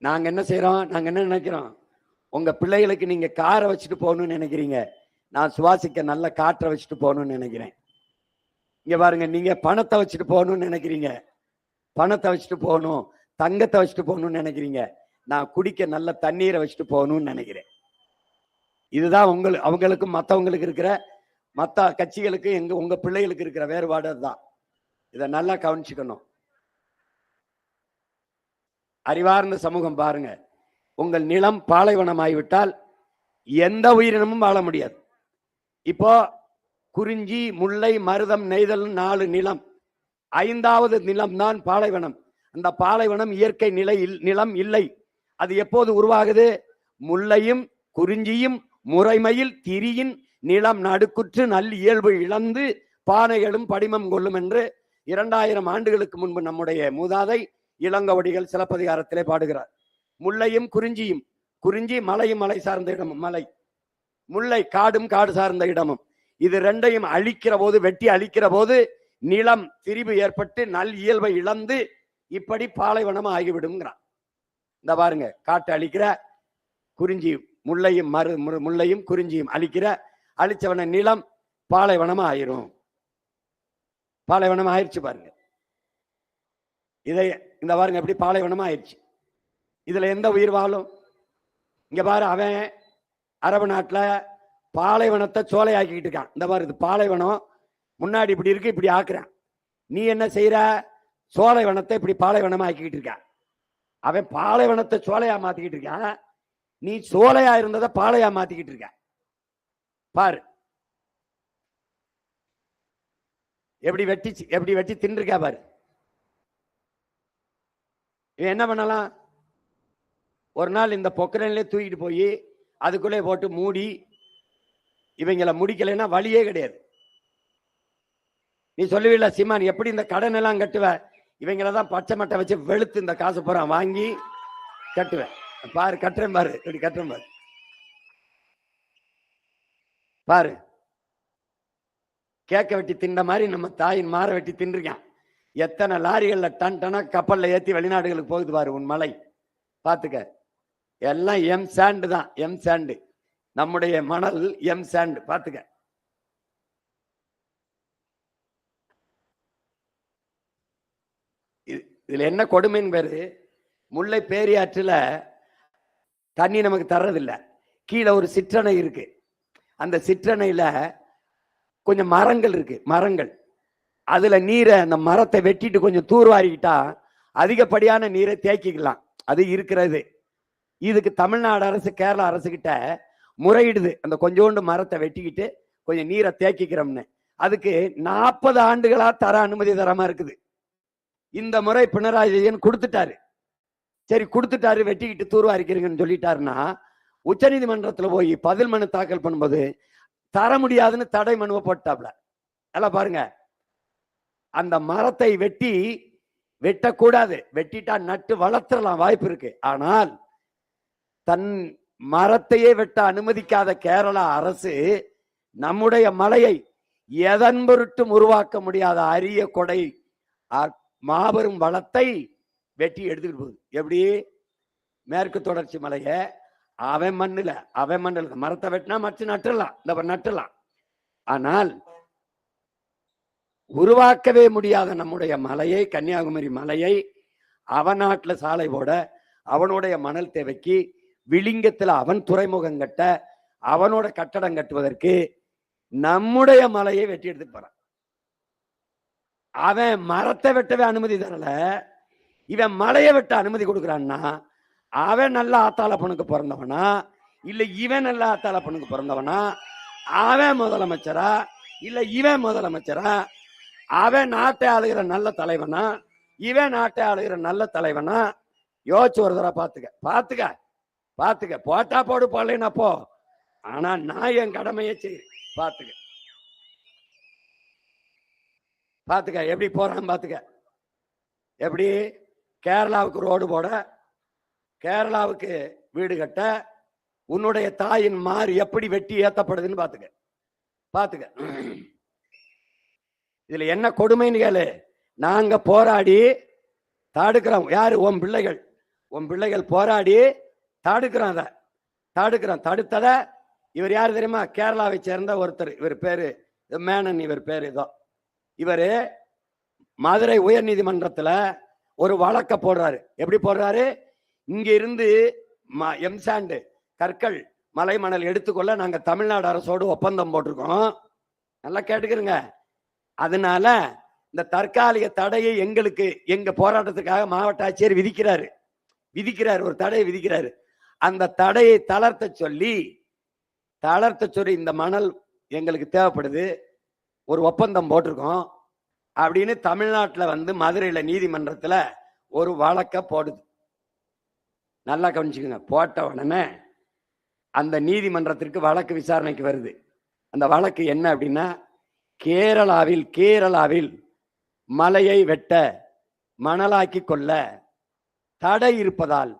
நாங்க என்ன செய்யறோம்? நாங்க என்ன நினைக்கிறோம்? உங்க பிள்ளைகளுக்கு நீங்க காரை வச்சுட்டு போகணும்னு நினைக்கிறீங்க, நான் சுவாசிக்க நல்ல காற்றை வச்சுட்டு போகணும்னு நினைக்கிறேன். இங்க பாருங்க, நீங்க பணத்தை வச்சுட்டு போகணும்னு நினைக்கிறீங்க, பணத்தை வச்சுட்டு போகணும், தங்கத்தை வச்சுட்டு போகணும்னு நினைக்கிறீங்க. நான் குடிக்க நல்ல தண்ணீரை வச்சுட்டு போகணும்னு நினைக்கிறேன். இதுதான் அவங்களுக்கும் மற்றவங்களுக்கு இருக்கிற, மற்ற கட்சிகளுக்கு உங்க பிள்ளைகளுக்கு இருக்கிற வேறுபாடு தான். இதை நல்லா கவனிச்சுக்கணும். அறிவார்ந்த சமூகம் பாருங்க, உங்கள் நிலம் பாலைவனமாகிவிட்டால் எந்த உயிரினமும் வாழ முடியாது. இப்போ குறிஞ்சி, முல்லை, மருதம், நெய்தல் 4 நிலம். 5வது நிலம் தான் பாலைவனம். அந்த பாலைவனம் இயற்கை நிலம் இல்லை. அது எப்போது உருவாகுது? முல்லையும் குறிஞ்சியும் முறைமையில் திரியின் நிலம் நடுக்குற்று நல் இயல்பு இழந்து பானைகளும் படிமம் கொள்ளும் என்று 2000 ஆண்டுகளுக்கு முன்பு நம்முடைய மூதாதை இளங்கவடிகள் சிலப்பதிகாரத்திலே பாடுகிறார். முல்லையும் குறிஞ்சியும், குறிஞ்சி மலையும் மலை சார்ந்த இடமும், மலை, முல்லை காடும் காடு சார்ந்த இடமும். இது ரெண்டையும் அழிக்கிற போது, வெட்டி அழிக்கிற போது நிலம் திரிவு ஏற்பட்டு நல் இயல்பை இழந்து இப்படி பாலைவனம் ஆகிவிடுங்கிறான். இந்த பாருங்க, காட்டு அழிக்கிற, குறிஞ்சி முல்லையும் முல்லையும் குறிஞ்சியும் அழிச்சவன நிலம் பாலைவனம் ஆயிரும். பாலைவனம் ஆயிடுச்சு பாருங்க. இதை இந்த பாருங்க, எப்படி பாலைவனம் ஆயிடுச்சு. இதுல எந்த உயிர் வாழும்? இங்க பாரு, அவன் அரபு நாட்டுல பாலைவனத்தை சோலையாக்கிட்டு இருக்கான். இந்த பாரு, இது பாலைவனம், முன்னாடி இப்படி இருக்கு, இப்படி ஆக்குறான். நீ என்ன செய்யற? சோலைவனத்தை இப்படி பாலைவனமா ஆக்கிக்கிட்டு இருக்க. அவன் பாலைவனத்தை சோலையா மாத்திக்கிட்டு இருக்கான், நீ சோலையா இருந்ததை பாலையா மாத்திக்கிட்டு இருக்க. பாரு எப்படி வெட்டி தின்றுக்கா பாரு. என்ன பண்ணலாம்? ஒரு நாள் இந்த பொக்கரன்ல தூக்கிட்டு போய் அதுக்குள்ளே போட்டு மூடி இவங்களை முடிக்கலைன்னா வழியே கிடையாது. நீ சொல்லுவீல்ல, சீமான் எப்படி இந்த கடன் எல்லாம் கட்டுவ? இவங்களதான் பச்சை மட்டை வச்சு வெளுத்து இந்த காசு பூரா வாங்கி கட்டுவேன். பாரு கட்டுறேன், பாரு இப்படி கட்டுறேன், பாரு பாரு. கேக்க வெட்டி தின்ற மாதிரி நம்ம தாயின் மாற வெட்டி தின்றுக்கான். எத்தனை லாரிகள்ல டன் டனா கப்பல்ல ஏத்தி வெளிநாடுகளுக்கு போகுது பாரு உன் மலை. பாத்துக்க, எல்லாம் எம் சாண்டு தான், எம் சாண்டு. நம்முடைய மணல் எம் சாண்டு. பாத்துக்க, இதுல என்ன கொடுமைன்னு பேரு, முல்லை பேரியாற்றுல தண்ணி நமக்கு தர்றதில்ல. கீழே ஒரு சிற்றணை இருக்கு. அந்த சிற்றணையில கொஞ்சம் மரங்கள் இருக்கு, மரங்கள். அதுல நீரை, அந்த மரத்தை வெட்டிட்டு கொஞ்சம் தூர்வாரிக்கிட்டா அதிகப்படியான நீரை தேக்கிக்கலாம். அது இருக்கிறது. இதுக்கு தமிழ்நாடு அரசு கேரளா அரசு கிட்ட முறையிடுது, அந்த கொஞ்சோண்டு மரத்தை வெட்டிக்கிட்டு கொஞ்சம் நீரை தேக்கிக்கிறோம்னு. அதுக்கு 40 ஆண்டுகளா தர அனுமதி தராம இருக்குது. இந்த முறை பினராயி விஜயன் கொடுத்துட்டாரு. சரி கொடுத்துட்டாரு, வெட்டிக்கிட்டு தூர்வாரிக்கிறீங்கன்னு சொல்லிட்டாருன்னா உச்ச நீதிமன்றத்துல போய் பதில் மனு தாக்கல் பண்ணும்போது தர முடியாதுன்னு தடை மனுவை போட்டாப்ல. எல்லாம் பாருங்க, அந்த மரத்தை வெட்டக்கூடாது, வெட்டிட்டா நட்டு வளர்த்துடலாம், வாய்ப்பு இருக்கு. ஆனால் தன் மரத்தையே வெட்ட அனுமதிக்காத கேரளா அரசு நம்முடைய மலையை எதன் பொருட்டும் உருவாக்க முடியாத அரிய கொடை மாபெரும் வளத்தை வெட்டி எடுத்துக்கிட்டு போகுது. எப்படி? மேற்கு தொடர்ச்சி மலைய அவன் மண்ணுல மரத்தை வெட்டினா மற்ற நட்டுலாம், இந்த நட்டுலாம். ஆனால் உருவாக்கவே முடியாத நம்முடைய மலையை, கன்னியாகுமரி மலையை அவன் நாட்டுல சாலை போட, அவனுடைய மணல் தேவைக்கு, விளிங்கத்துல அவன் துறைமுகம் கட்ட, அவனோட கட்டடம் கட்டுவதற்கு நம்முடைய மலையை வெட்டி எடுத்துட்டு போறான். அவன் மரத்தை வெட்டவே அனுமதி தரல, இவன் மலையை வெட்ட அனுமதி கொடுக்குறான்னா அவன் நல்ல ஆத்தாளப்பனுக்கு பிறந்தவனா இல்ல இவன் நல்ல ஆத்தாளப்பனுக்கு பிறந்தவனா? அவன் முதலமைச்சரா இல்ல இவன் முதலமைச்சரா? அவன் நாட்டை ஆளுகிற நல்ல தலைவனா இவன் நாட்டை ஆளுகிற நல்ல தலைவனா? யோசிச்சு ஒரு தடவை பாத்துக்க. போட்டா போடு, போடலைன்னா போ. ஆனா நான் என் கடமையை செய்றேன். பாத்துக்க எப்படி போறான். பாத்துக்க எப்படி கேரளாவுக்கு ரோடு போட, கேரளாவுக்கு வீடு கட்ட, உன்னுடைய தாயின் மாறு எப்படி வெட்டி ஏத்தப்படுதுன்னு பாத்துக்க. இதுல என்ன கொடுமைன்னு கேளு. நாங்க போராடி தடுக்கிறோம். யாரு? உன் பிள்ளைகள் போராடி தடுக்கிறோம். தடுத்தத இவர் யாரு தெரியுமா? கேரளாவை சேர்ந்த ஒருத்தர். இவர் பேரு மேனன். இவர் பேரு இதோ. இவரு மதுரை உயர் நீதிமன்றத்துல ஒரு வழக்க போடுறாரு. எப்படி போடுறாரு? இங்க இருந்து எம்சாண்டு கற்கள், மலை மணல் எடுத்துக்கொள்ள நாங்க தமிழ்நாடு அரசோடு ஒப்பந்தம் போட்டிருக்கோம். நல்லா கேட்டுக்கிறங்க. அதனால இந்த தற்காலிக தடையை எங்க போராட்டத்துக்காக மாவட்ட ஆட்சியர் விதிக்கிறாரு, ஒரு தடையை விதிக்கிறாரு. அந்த தடையை தளர்த்த சொல்லி இந்த மணல் எங்களுக்கு தேவைப்படுது, ஒரு ஒப்பந்தம் போட்டிருக்கோம் அப்படின்னு தமிழ்நாட்டில் மதுரையில நீதிமன்றத்துல ஒரு வழக்க போடுது. நல்லா கவனிச்சுக்கோங்க. போட்ட உடனே அந்த நீதிமன்றத்திற்கு வழக்கு விசாரணைக்கு வருது. அந்த வழக்கு என்ன அப்படின்னா, கேரளாவில் மலையை வெட்ட, மணலாக்கி கொள்ள தடை இருப்பதால்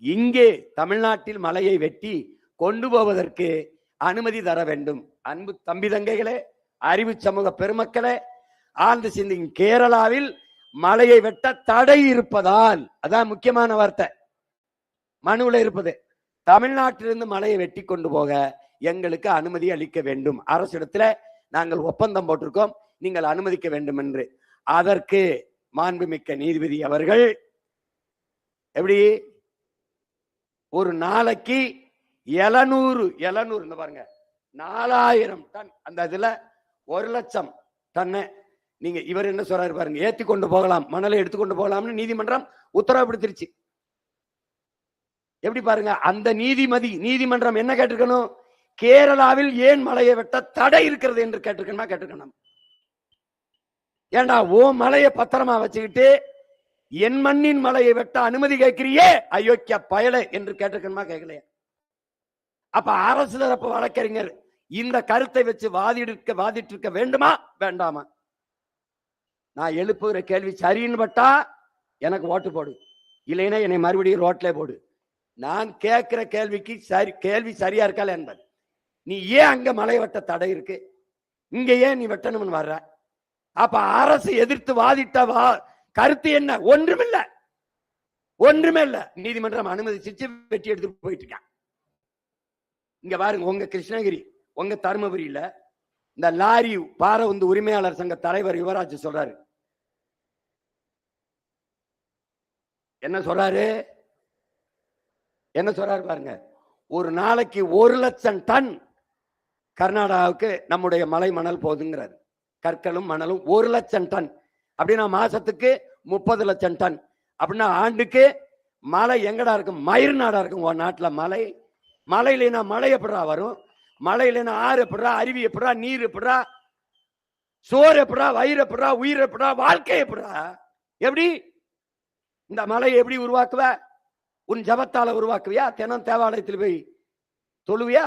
இங்கே தமிழ்நாட்டில் மலையை வெட்டி கொண்டு போவதற்கு அனுமதி தர வேண்டும். அன்பு தம்பி தங்கைகளே, அறிவு சமூக பெருமக்களே, ஆழ்ந்து சிந்திங்க. கேரளாவில் மலையை வெட்ட தடை இருப்பதால், அதான் முக்கியமான வார்த்தை மனுவில் இருப்பது. தமிழ்நாட்டிலிருந்து மலையை வெட்டி கொண்டு போக எங்களுக்கு அனுமதி அளிக்க வேண்டும். அரசிடத்துல நாங்கள் ஒப்பந்தம் போட்டிருக்கோம், நீங்கள் அனுமதிக்க வேண்டும் என்று. அதற்கு மாண்புமிக்க நீதிபதி அவர்கள் எப்படி ஒரு நாளைக்கு 700 பாருங்க 4000 டன், அந்த இதுல 1,00,000 டன்னு நீங்க இவர் என்ன சொல்றாரு பாருங்க, ஏத்தி கொண்டு போகலாம், மணலை எடுத்துக்கொண்டு போகலாம்னு நீதிமன்றம் உத்தரவுப்படுத்திருச்சு. எப்படி பாருங்க, அந்த நீதிமன்றம் என்ன கேட்டிருக்கணும்? கேரளாவில் ஏன் மலையை வெட்ட தடை இருக்கிறது என்று கேட்டிருக்கணும். ஏண்டா ஓ மலையை பத்திரமா வச்சுக்கிட்டு என் மண்ணின் மலையை வெட்ட அனுமதி கேட்கிறியே அயோக்கிய பயலே என்று கேட்டிருக்கணுமா? கேட்கலையா? அப்ப அரசு தரப்பு வழக்கறிஞர் இந்த கருத்தை வச்சு வாதிட்டு இருக்க வேண்டுமா வேண்டாமா? நான் எழுப்புகிற கேள்வி சரின்னு பட்டா எனக்கு ஓட்டு போடு, இல்லைன்னா என்னை மறுபடியும் ரோட்ல போடு. நான் கேட்கிற கேள்விக்கு கேள்வி சரியா இருக்கா என்பது. நீ ஏன் அங்க மலை வெட்ட தடை இருக்கு, இங்க ஏன் நீ வெட்டணும்னு வர்ற? அப்ப அரசு எதிர்த்து வாதிட்ட கருத்து என்ன? ஒன்றுமில்ல, ஒன்றுமே இல்ல. நீதிமன்றம் அனுமதிச்சு வெட்டி எடுத்துட்டு போயிட்டு இருக்கான். இங்க பாருங்க, உங்க கிருஷ்ணகிரி, உங்க தருமபுரியில இந்த லாரி பாறை வந்து உரிமையாளர் சங்க தலைவர் யுவராஜ் சொல்றாரு. என்ன சொல்றாரு? என்ன சொல்றாரு பாருங்க. ஒரு நாளைக்கு 1,00,000 டன் கர்நாடகாவுக்கு நம்முடைய மலை மணல் போகுதுங்கிறாரு. கற்களும் மணலும் 1,00,000 டன் அப்படின்னா மாசத்துக்கு 30 லட்சம் டன் அப்படின்னா ஆண்டுக்கு மழை எங்கடா இருக்கும்? மயிர் நாடா இருக்கும் உன் நாட்டுல. மலை மழை இல்லைன்னா மழை எப்படா வரும்? மழை இல்லைன்னா ஆறு எப்படா, அருவி எப்படா, நீர் எப்படா, சோறு எப்படா, வயிறு எப்படா, உயிர் எப்படா, வாழ்க்கை எப்படா? எப்படி இந்த மலையை எப்படி உருவாக்குவ? உன் ஜபத்தால உருவாக்குவியா? தினம் தேவாலயத்தில் போய் தொழுவியா?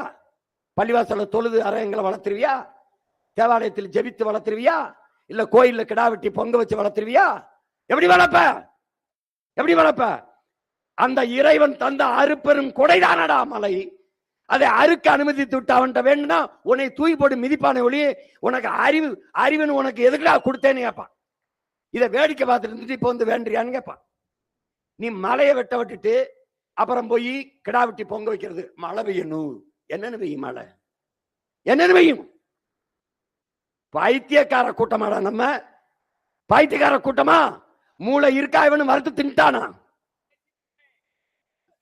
பள்ளிவாசல தொழுது அறையங்களை வளர்த்துருவியா? தேவாலயத்தில் ஜெபித்து வளர்த்துருவியா? இல்ல கோயில்ல கிடா வெட்டி பொங்க வச்சு வளர்த்துருவியா? எப்படி வளர்ப்ப? எப்படி வளர்ப்ப? அந்த இறைவன் தந்த அறுப்பெரும் கொடைதானடா மலை. அதை அறுக்க அனுமதித்து விட்டு அவன்கிட்ட வேணும்னா உன்னை தூய் போட்டு மிதிப்பான ஒளி. உனக்கு அறிவுன்னு உனக்கு எதுக்குடா கொடுத்தேன்னு கேட்பான். இதை வேடிக்கை பார்த்துட்டு இருந்துட்டு இப்போ வந்து வேண்டியான்னு கேட்பான். நீ மலையை வெட்ட விட்டுட்டு அப்புறம் போய் கிடா வெட்டி பொங்க வைக்கிறது. மழை பெய்யணும். என்னன்னு பெய்யும் மழை? என்னன்னு பெய்யும்? பைத்தியக்கார கூட்டமாடா நம்ம? பைத்தியக்கார கூட்டமா? மூளை இருக்கா இவனு மறுத்து தின்ட்டானா?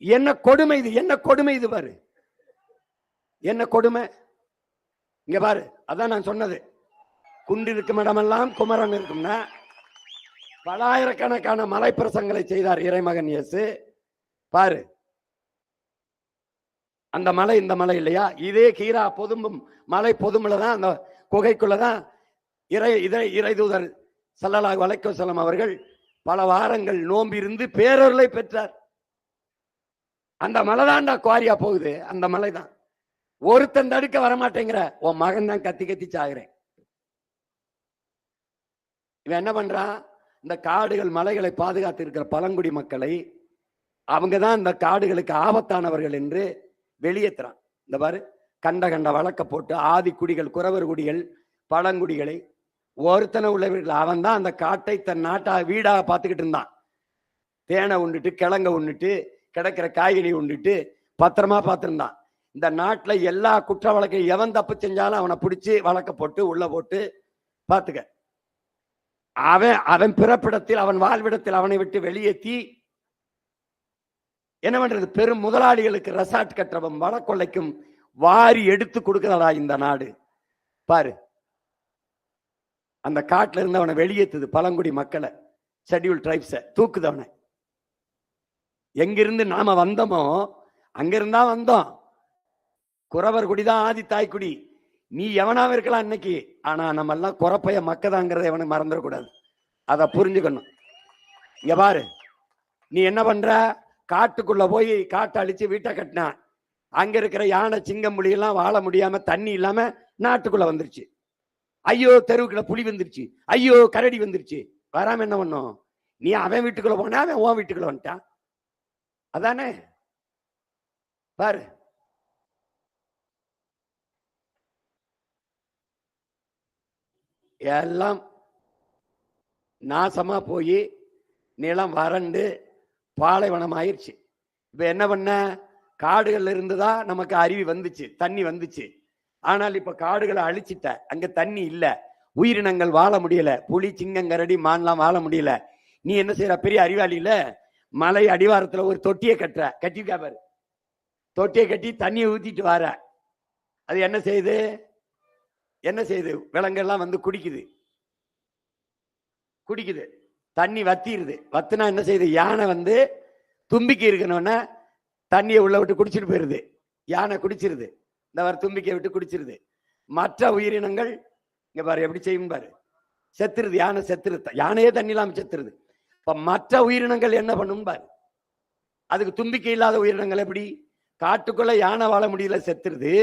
என்ன கொடுமை இது, என்ன கொடுமை இது பாரு, என்ன கொடுமை. இங்க பாரு, அதான் நான் சொன்னது, குண்டு இருக்கும் இடமெல்லாம் குமரன் இருக்கும்னா பலாயிரக்கணக்கான மலை பிரசங்களை செய்தார் இறைமகன் இயேசு. பாரு, அந்த மலை இந்த மலை இல்லையா? இதே கீரா பொதும்பும் மலை பொதுமுலதான், அந்த குகைக்குள்ளதான் இறை தூதர் ஸல்லல்லாஹு அலைஹி வஸல்லம் அவர்கள் பல வாரங்கள் நோம்பிருந்து பேரருளை பெற்றார். அந்த மலை தான்டா குவாரியா போகுது. அந்த மலை தான். ஒருத்தன் தடுக்க வரமாட்டேங்கிற உன் மகன் தான் கத்தி கத்தி சாகுறேன். இவன் என்ன பண்றான்? இந்த காடுகள் மலைகளை பாதுகாத்து இருக்கிற பழங்குடி மக்களை அவங்கதான் இந்த காடுகளுக்கு ஆபத்தானவர்கள் என்று வெளியேற்றுறான். இந்த பாரு, கண்ட வழக்க போட்டு ஆதி குடிகள், குறவர் குடிகள், பழங்குடிகளை ஒருத்தனை உள்ளவர்கள். அவன் தான் அந்த காட்டை தன் நாட்டாக வீடாக பார்த்துக்கிட்டு இருந்தான். தேனை உண்டுட்டு, கிழங்க உண்டுட்டு, கிடக்கிற காய்கறி உண்டுட்டு பத்திரமா பார்த்துருந்தான். இந்த நாட்டுல எல்லா குற்ற வழக்கையும் எவன் தப்பு செஞ்சாலும் அவனை பிடிச்சி வழக்க போட்டு உள்ள போட்டு பார்த்துக்க. அவன் பிறப்பிடத்தில், அவன் வாழ்விடத்தில் அவனை விட்டு வெளியேற்றி என்ன பண்றது? பெரும் முதலாளிகளுக்கு ரெசார்ட் கட்டுறவன் வடக்கொள்ளைக்கும் வாரி எடுத்து கொடுக்கிறதா இந்த நாடு. பாரு, அந்த காட்டுல இருந்து அவனை வெளியேற்றுது. பழங்குடி மக்களை, ஷெட்யூல் டிரைப்ஸ தூக்குது. அவனை எங்கிருந்து நாம வந்தோமோ அங்கிருந்தா வந்தோம். குறவர் குடிதான் ஆதி தாய்க்குடி. நீ எவனாவும் இருக்கலாம் இன்னைக்கு, ஆனா நம்ம எல்லாம் குறப்பைய மக்கதாங்கிறத எவனுக்கு மறந்துடக்கூடாது. அதை புரிஞ்சுக்கணும். இங்க பாரு, நீ என்ன பண்ற? காட்டுக்குள்ள போய் காட்டை அழிச்சு வீட்டை கட்டினா அங்க இருக்கிற யானை, சிங்கம், புலி எல்லாம் வாழ முடியாம தண்ணி இல்லாம நாட்டுக்குள்ள வந்துருச்சு. ஐயோ தெருவுக்குள்ள புலி வந்துருச்சு, ஐயோ கரடி வந்துருச்சு. வராம என்ன பண்ணும்? நீ அவன் வீட்டுக்குள்ள போனா அவன் உன் வீட்டுக்குள்ள வந்துட்டான். அதானே? பாரு, எல்லாம் நாசமா போய் நிலம் வறண்டு பாலைவனம் ஆயிடுச்சு. இப்ப என்ன பண்ண? காடுகள்ல இருந்துதான் நமக்கு அருவி வந்துச்சு, தண்ணி வந்துச்சு. ஆனால் இப்ப காடுகளை அழிச்சிட்ட, அங்க தண்ணி இல்ல, உயிரினங்கள் வாழ முடியல, புலி, சிங்கம், கரடி, மான்லாம் வாழ முடியல. நீ என்ன செய்யற? பெரிய அறிவாளியில மலை அடிவாரத்துல ஒரு தொட்டியை கட்டுற. கட்டிருக்கா பாரு, தொட்டியை கட்டி தண்ணியை ஊத்திட்டு வர. அது என்ன செய்யுது? என்ன செய்யுது? விலங்கெல்லாம் வந்து குடிக்குது, தண்ணி வத்திடுது. வத்துனா என்ன செய்யுது? யானை வந்து தும்பிக்கை இருக்கணும்னா தண்ணியை உள்ள விட்டு குடிச்சிட்டு போயிருது. யானை குடிச்சிருது, இந்த மாதிரி தும்பிக்கையை விட்டு குடிச்சிருது. மற்ற உயிரினங்கள் இங்க பாரு எப்படி செய்யும் பாரு, செத்துருது. யானை செத்துருது, யானையே தண்ணி இல்லாம செத்துருது. இப்ப மற்ற உயிரினங்கள் என்ன பண்ணும் பாரு. அதுக்கு தும்பிக்கை இல்லாத உயிரினங்கள் எப்படி? காட்டுக்குள்ள யானை வாழ முடியல, செத்துருது.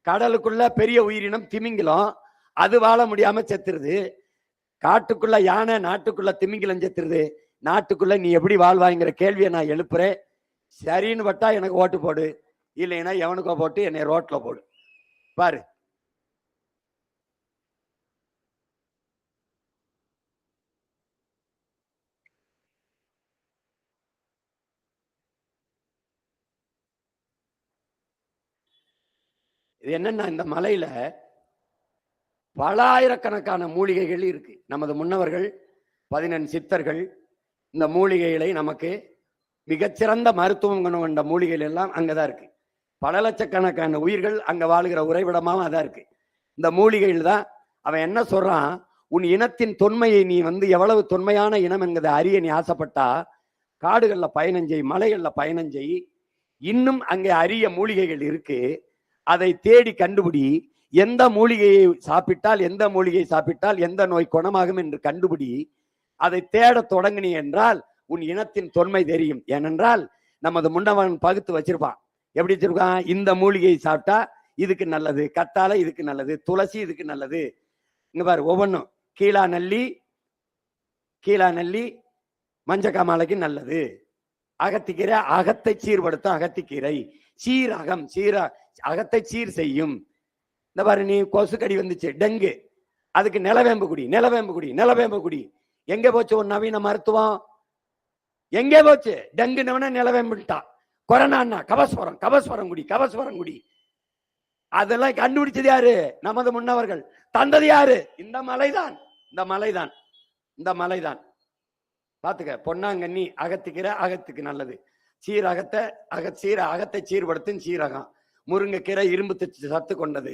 கடலுக்குள்ள பெரிய உயிரினம் திமிங்கலம், அது வாழ முடியாம செத்துருது. காட்டுக்குள்ள யானை, நாட்டுக்குள்ள திமிங்கிலம் செத்துருது, நாட்டுக்குள்ள நீ எப்படி வாழ்வாங்கிற கேள்வியை நான் எழுப்புறேன். சரின்னு பட்டா எனக்கு ஓட்டு போடு, இல்லைன்னா எவனுக்கோ போட்டு என்னை ரோட்ல போடு. பாரு, இது என்னன்னா, இந்த மலையில பல ஆயிரக்கணக்கான மூலிகைகள் இருக்கு. நமது முன்னவர்கள் 14 சித்தர்கள் இந்த மூலிகைகளை நமக்கு மிகச்சிறந்த மருத்துவம் குணம் கொண்ட மூலிகைகள் எல்லாம் அங்கதான் இருக்கு. பல லட்சக்கணக்கான உயிர்கள் அங்க வாழுகிற உறைவிடமாவும் அதான் இருக்கு. இந்த மூலிகைகள் தான் அவன் என்ன சொல்றான், உன் இனத்தின் தொன்மையை நீ எவ்வளவு தொன்மையான இனம் என்கிறத அறிய நீ ஆசைப்பட்டா காடுகள்ல பயணம் செய், மலைகள்ல பயணம் செய், இன்னும் அங்கே அரிய மூலிகைகள் இருக்கு, அதை தேடி கண்டுபிடி. எந்த மூலிகையை சாப்பிட்டால் எந்த நோய் குணமாகும் என்று கண்டுபிடி. அதை தேட தொடங்கினி என்றால் உன் இனத்தின் தொன்மை தெரியும். ஏனென்றால் நமது முன்னவன் பகுத்து வச்சிருப்பான். எப்படி வச்சிருக்கான், இந்த மூலிகையை சாப்பிட்டா இதுக்கு நல்லது, கத்தாழை இதுக்கு நல்லது, துளசி இதுக்கு நல்லது. இங்க பாரு, ஒவ்வொன்றும் கீழா நெல்லி மஞ்சக்காமாலைக்கு நல்லது, அகத்திக்கீரை அகத்தை சீர்படுத்தும், அகத்திக்கீரை சீரகம் அகத்தை சீர் செய்யும். இந்த பாரு, நீ கொசுக்கடி வந்துச்சு, டெங்கு, அதுக்கு நிலவேம்பு குடி. எங்க போச்சு ஒரு நவீன மருத்துவம்? எங்கே போச்சு? டெங்குன்னு நிலவேம்புட்டான். கொரோனா கபஸ்வரம் குடி. அதெல்லாம் கண்டுபிடிச்சது யாரு? நமது முன்னவர்கள். தந்தது யாரு? இந்த மலைதான். பாத்துக்க, பொன்னாங்கண்ணி அகத்திக்கீரை அகத்துக்கு நல்லது, அகத்தை சீர்படுத்தும் சீரகம், முருங்கைக்கீரை இரும்பு சத்து கொண்டது.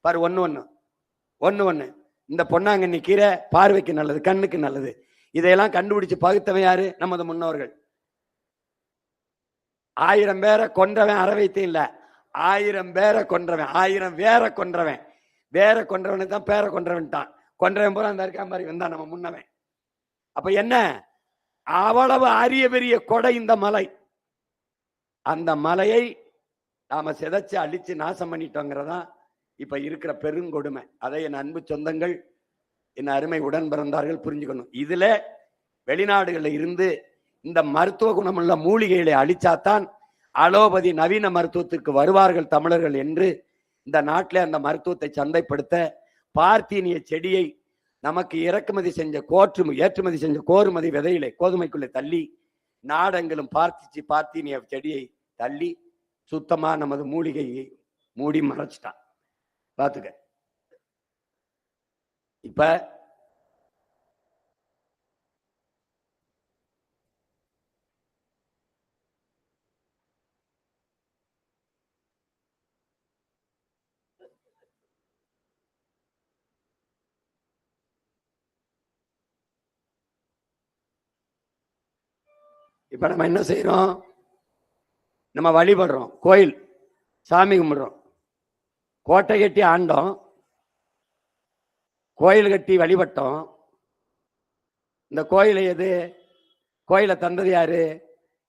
பாரு, ஒண்ணு. இந்த பொன்னாங்கண்ணி கீரை பார்வைக்கு நல்லது, கண்ணுக்கு நல்லது. இதையெல்லாம் கண்டுபிடிச்சு பகுத்தவன் யாரு? நமது முன்னோர்கள். 1000 பேரை கொன்றவன் அற வைத்தேன் இல்ல, 1000 பேரை கொன்றவன், 1000 வேரை கொன்றவன். வேற கொன்றவனுக்கு தான் பேரை கொன்றவன்ட்டான். கொன்றவன் பூரா அந்த இருக்கா மாதிரி வந்தான் நம்ம முன்னவன். அப்ப என்ன, அவ்வளவு அரிய பெரிய கொடை இந்த மலை. அந்த மலையை நாம சிதைச்சு அழிச்சு நாசம் பண்ணிட்டோங்கிறதா இப்ப இருக்கிற பெருங்கொடுமை. அதை என் அன்பு சொந்தங்கள், என் அருமை உடன் பிறந்தார்கள் புரிஞ்சுக்கணும். இதுல வெளிநாடுகளில் இருந்து இந்த மருத்துவ குணமுள்ள மூலிகைகளை அழிச்சாத்தான் அலோபதி நவீன மருத்துவத்திற்கு வருவார்கள் தமிழர்கள் என்று இந்த நாட்டில் அந்த மருத்துவத்தை சந்தைப்படுத்த பார்த்தீனிய செடியை நமக்கு ஏற்றுமதி செஞ்ச கோருமதி விதையிலே கோதுமைக்குள்ளே தள்ளி நாடெங்கிலும் பார்த்தீனிய செடியை தள்ளி சுத்தமா நமது மூலிகையை மூடி மறைச்சிட்டான். பாத்துக்க, இப்ப நம்ம என்ன செய்யறோம், நம்ம வழிபடுறோம், கோயில் சாமி கும்பிடுறோம், கோட்டை கட்டி ஆண்டோம், கோயில் கட்டி வழிபட்டோம். இந்த கோயிலை கோயிலை தந்தது யாரு?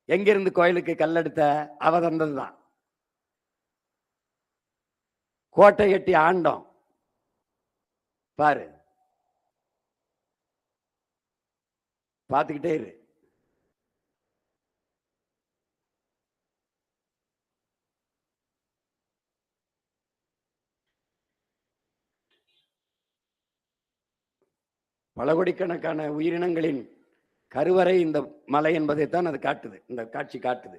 எங்கிருந்து கோயிலுக்கு கல்லெடுத்த? அவ தந்ததுதான். கோட்டை கட்டி ஆண்டோம். பாரு, பார்த்துக்கிட்டே இரு. பல கோடிக்கணக்கான உயிரினங்களின் கருவறை இந்த மலை என்பதைத்தான் அது காட்டுது, இந்த காட்சி காட்டுது.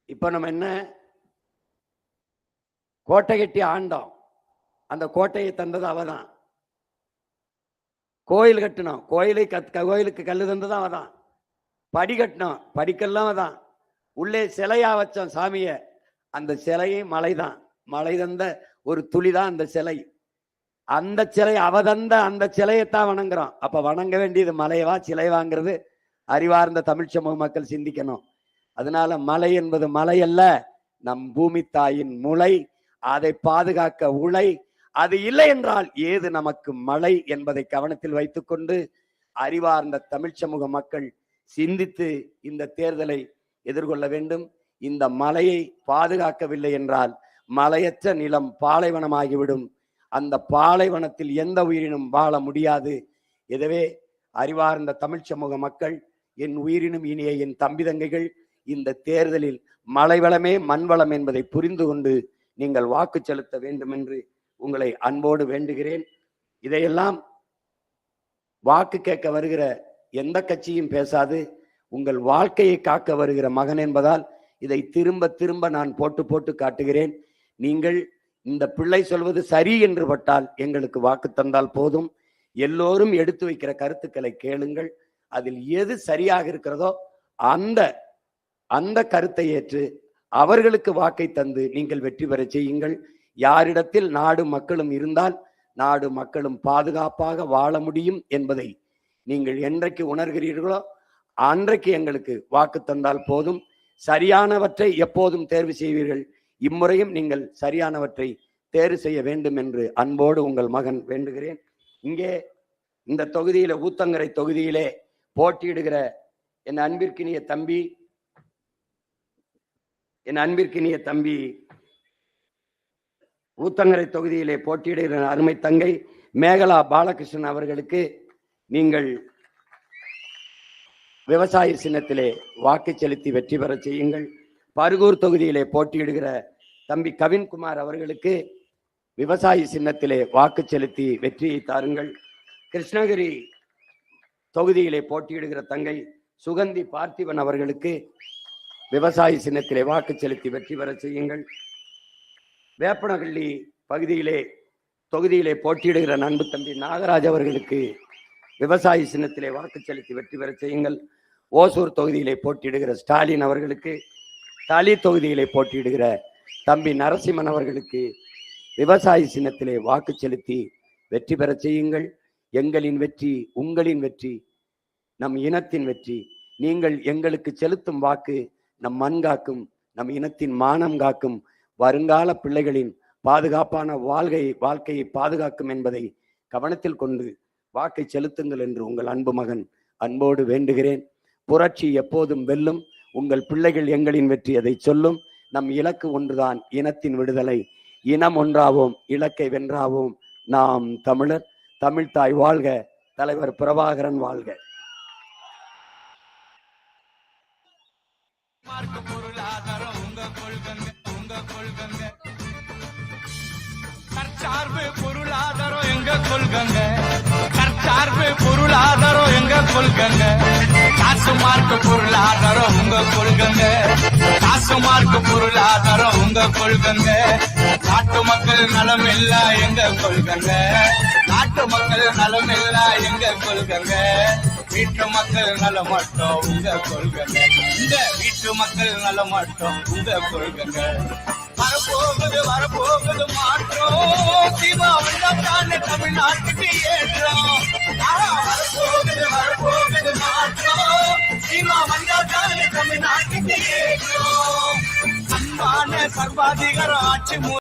இப்ப நம்ம என்ன, கோட்டை கட்டி ஆண்டோம், அந்த கோட்டையை தந்தது அவதான். கோயில் கட்டணும், கோயிலுக்கு கல்லு தந்தது அவதான். படி கட்டணும், படிக்கெல்லாம் தான். உள்ளே சிலையா வச்சோம் சாமிய, அந்த சிலையும் மலைதான். மலை தந்த ஒரு துளிதான் அந்த சிலை. அந்த சிலை அவ தந்த அந்த சிலையைத்தான் வணங்குறோம். அப்ப வணங்க வேண்டியது மலையவா சிலைவாங்கிறது அறிவார்ந்த தமிழ் சமூக மக்கள் சிந்திக்கணும். அதனால மலை என்பது மலை அல்ல, நம் பூமி தாயின் முளை, அதை பாதுகாக்க உழை. அது இல்லை என்றால் ஏது நமக்கு மழை என்பதை கவனத்தில் வைத்துக்கொண்டு அறிவார்ந்த தமிழ் சமூக மக்கள் சிந்தித்து இந்த தேர்தலை எதிர்கொள்ள வேண்டும். இந்த மலையை பாதுகாக்கவில்லை என்றால் மலையற்ற நிலம் பாலைவனமாகிவிடும். அந்த பாலைவனத்தில் எந்த உயிரினும் வாழ முடியாது. எனவே அறிவார்ந்த தமிழ் சமூக மக்கள், என் உயிரினும் இனிய என் தம்பி தங்கைகள், இந்த தேர்தலில் மலைவளமே மண்வளம் என்பதை புரிந்து கொண்டு நீங்கள் வாக்கு செலுத்த வேண்டும் என்று உங்களை அன்போடு வேண்டுகிறேன். இதையெல்லாம் வாக்கு கேட்க வருகிற எந்த கட்சியும் பேசாது. உங்கள் வாழ்க்கையை காக்க வருகிற மகன் என்பதால் இதை திரும்ப திரும்ப நான் போட்டு போட்டு காட்டுகிறேன். நீங்கள் இந்த பிள்ளை சொல்வது சரி என்று பட்டால் எங்களுக்கு வாக்கு தந்தால் போதும். எல்லோரும் எடுத்து வைக்கிற கருத்துக்களை கேளுங்கள். அதில் எது சரியாக இருக்கிறதோ அந்த கருத்தை ஏற்று அவர்களுக்கு வாக்கை தந்து நீங்கள் வெற்றி பெற செய்யுங்கள். யாரிடத்தில் நாடு மக்களும் இருந்தால் நாடு மக்களும் பாதுகாப்பாக வாழ முடியும் என்பதை நீங்கள் என்றைக்கு உணர்கிறீர்களோ அன்றைக்கு எங்களுக்கு வாக்கு தந்தால் போதும். சரியானவற்றை எப்போதும் தேர்வு செய்வீர்கள். இம்முறையும் நீங்கள் சரியானவற்றை தேர்வு செய்ய வேண்டும் என்று அன்போடு உங்கள் மகன் வேண்டுகிறேன். இங்கே இந்த தொகுதியில, ஊத்தங்கரை தொகுதியிலே போட்டியிடுகிற என் அன்பிற்கினிய தம்பி ஊத்தங்கரை தொகுதியிலே போட்டியிடுகிற அருமை தங்கை மேகலா பாலகிருஷ்ணன் அவர்களுக்கு நீங்கள் விவசாய சின்னத்திலே வாக்கு செலுத்தி வெற்றி பெற செய்யுங்கள். பருகூர் தொகுதியிலே போட்டியிடுகிற தம்பி கவின்குமார் அவர்களுக்கு விவசாய சின்னத்திலே வாக்கு செலுத்தி வெற்றியை தாருங்கள். கிருஷ்ணகிரி தொகுதியிலே போட்டியிடுகிற தங்கை சுகந்தி பார்த்திபன் அவர்களுக்கு விவசாய சின்னத்திலே வாக்கு செலுத்தி வெற்றி பெற செய்யுங்கள். வேப்பனஹள்ளி தொகுதியிலே போட்டியிடுகிற நண்பு தம்பி நாகராஜ் அவர்களுக்கு விவசாய சின்னத்திலே வாக்கு செலுத்தி வெற்றி பெற செய்யுங்கள். ஓசூர் தொகுதியிலே போட்டியிடுகிற ஸ்டாலின் அவர்களுக்கு, டாலி தொகுதியிலே போட்டியிடுகிற தம்பி நரசிம்மன் அவர்களுக்கு விவசாய சின்னத்திலே வாக்கு செலுத்தி வெற்றி பெற செய்யுங்கள். எங்களின் வெற்றி உங்களின் வெற்றி, நம் இனத்தின் வெற்றி. நீங்கள் எங்களுக்கு செலுத்தும் வாக்கு நம் மண் காக்கும், நம் இனத்தின் மானம் காக்கும், வருங்கால பிள்ளைகளின் பாதுகாப்பான வாழ்க்கையை பாதுகாக்கும் என்பதை கவனத்தில் கொண்டு வாக்கை செலுத்துங்கள் என்று உங்கள் அன்பு மகன் அன்போடு வேண்டுகிறேன். புரட்சி எப்போதும் வெல்லும். உங்கள் பிள்ளைகள் எங்களின் வெற்றி அதை சொல்லும். நம் இலக்கு ஒன்றுதான், இனத்தின் விடுதலை. இனம் ஒன்றாவோம், இலக்கை வென்றாவோம். நாம் தமிழர். தமிழ்தாய் வாழ்க. தலைவர் பிரபாகரன் வாழ்க. தற்சார்பு பொருளாதாரம் எங்க கொள்கங்க, தற்சார்பு பொருளாதாரம் எங்க கொள்கங்க, காசு மார்க்க பொருளாதாரம் உங்க கொள்கங்க, காசு மார்க்க பொருளாதாரம் உங்க கொள்கங்க. நாட்டு மக்கள் நலம் எல்லாம் எங்க கொள்கங்க, நாட்டு மக்கள் நலம் எல்லாம் எங்க கொள்கங்க. வீட்டு மக்கள் நல மட்டும் உங்க கொள்கங்க, இந்த வீட்டு மக்கள் நல மட்டும் உங்க கொள்கங்க. வரப்போகுது மாற்றம், தீபாவளி தமிழ்நாட்டுக்கு ஏற்றம். வரப்போகுது மாற்றம், தீபாவளி தமிழ்நாட்டுக்கு ஏற்றம். அன்பான சர்வாதிகார ஆட்சி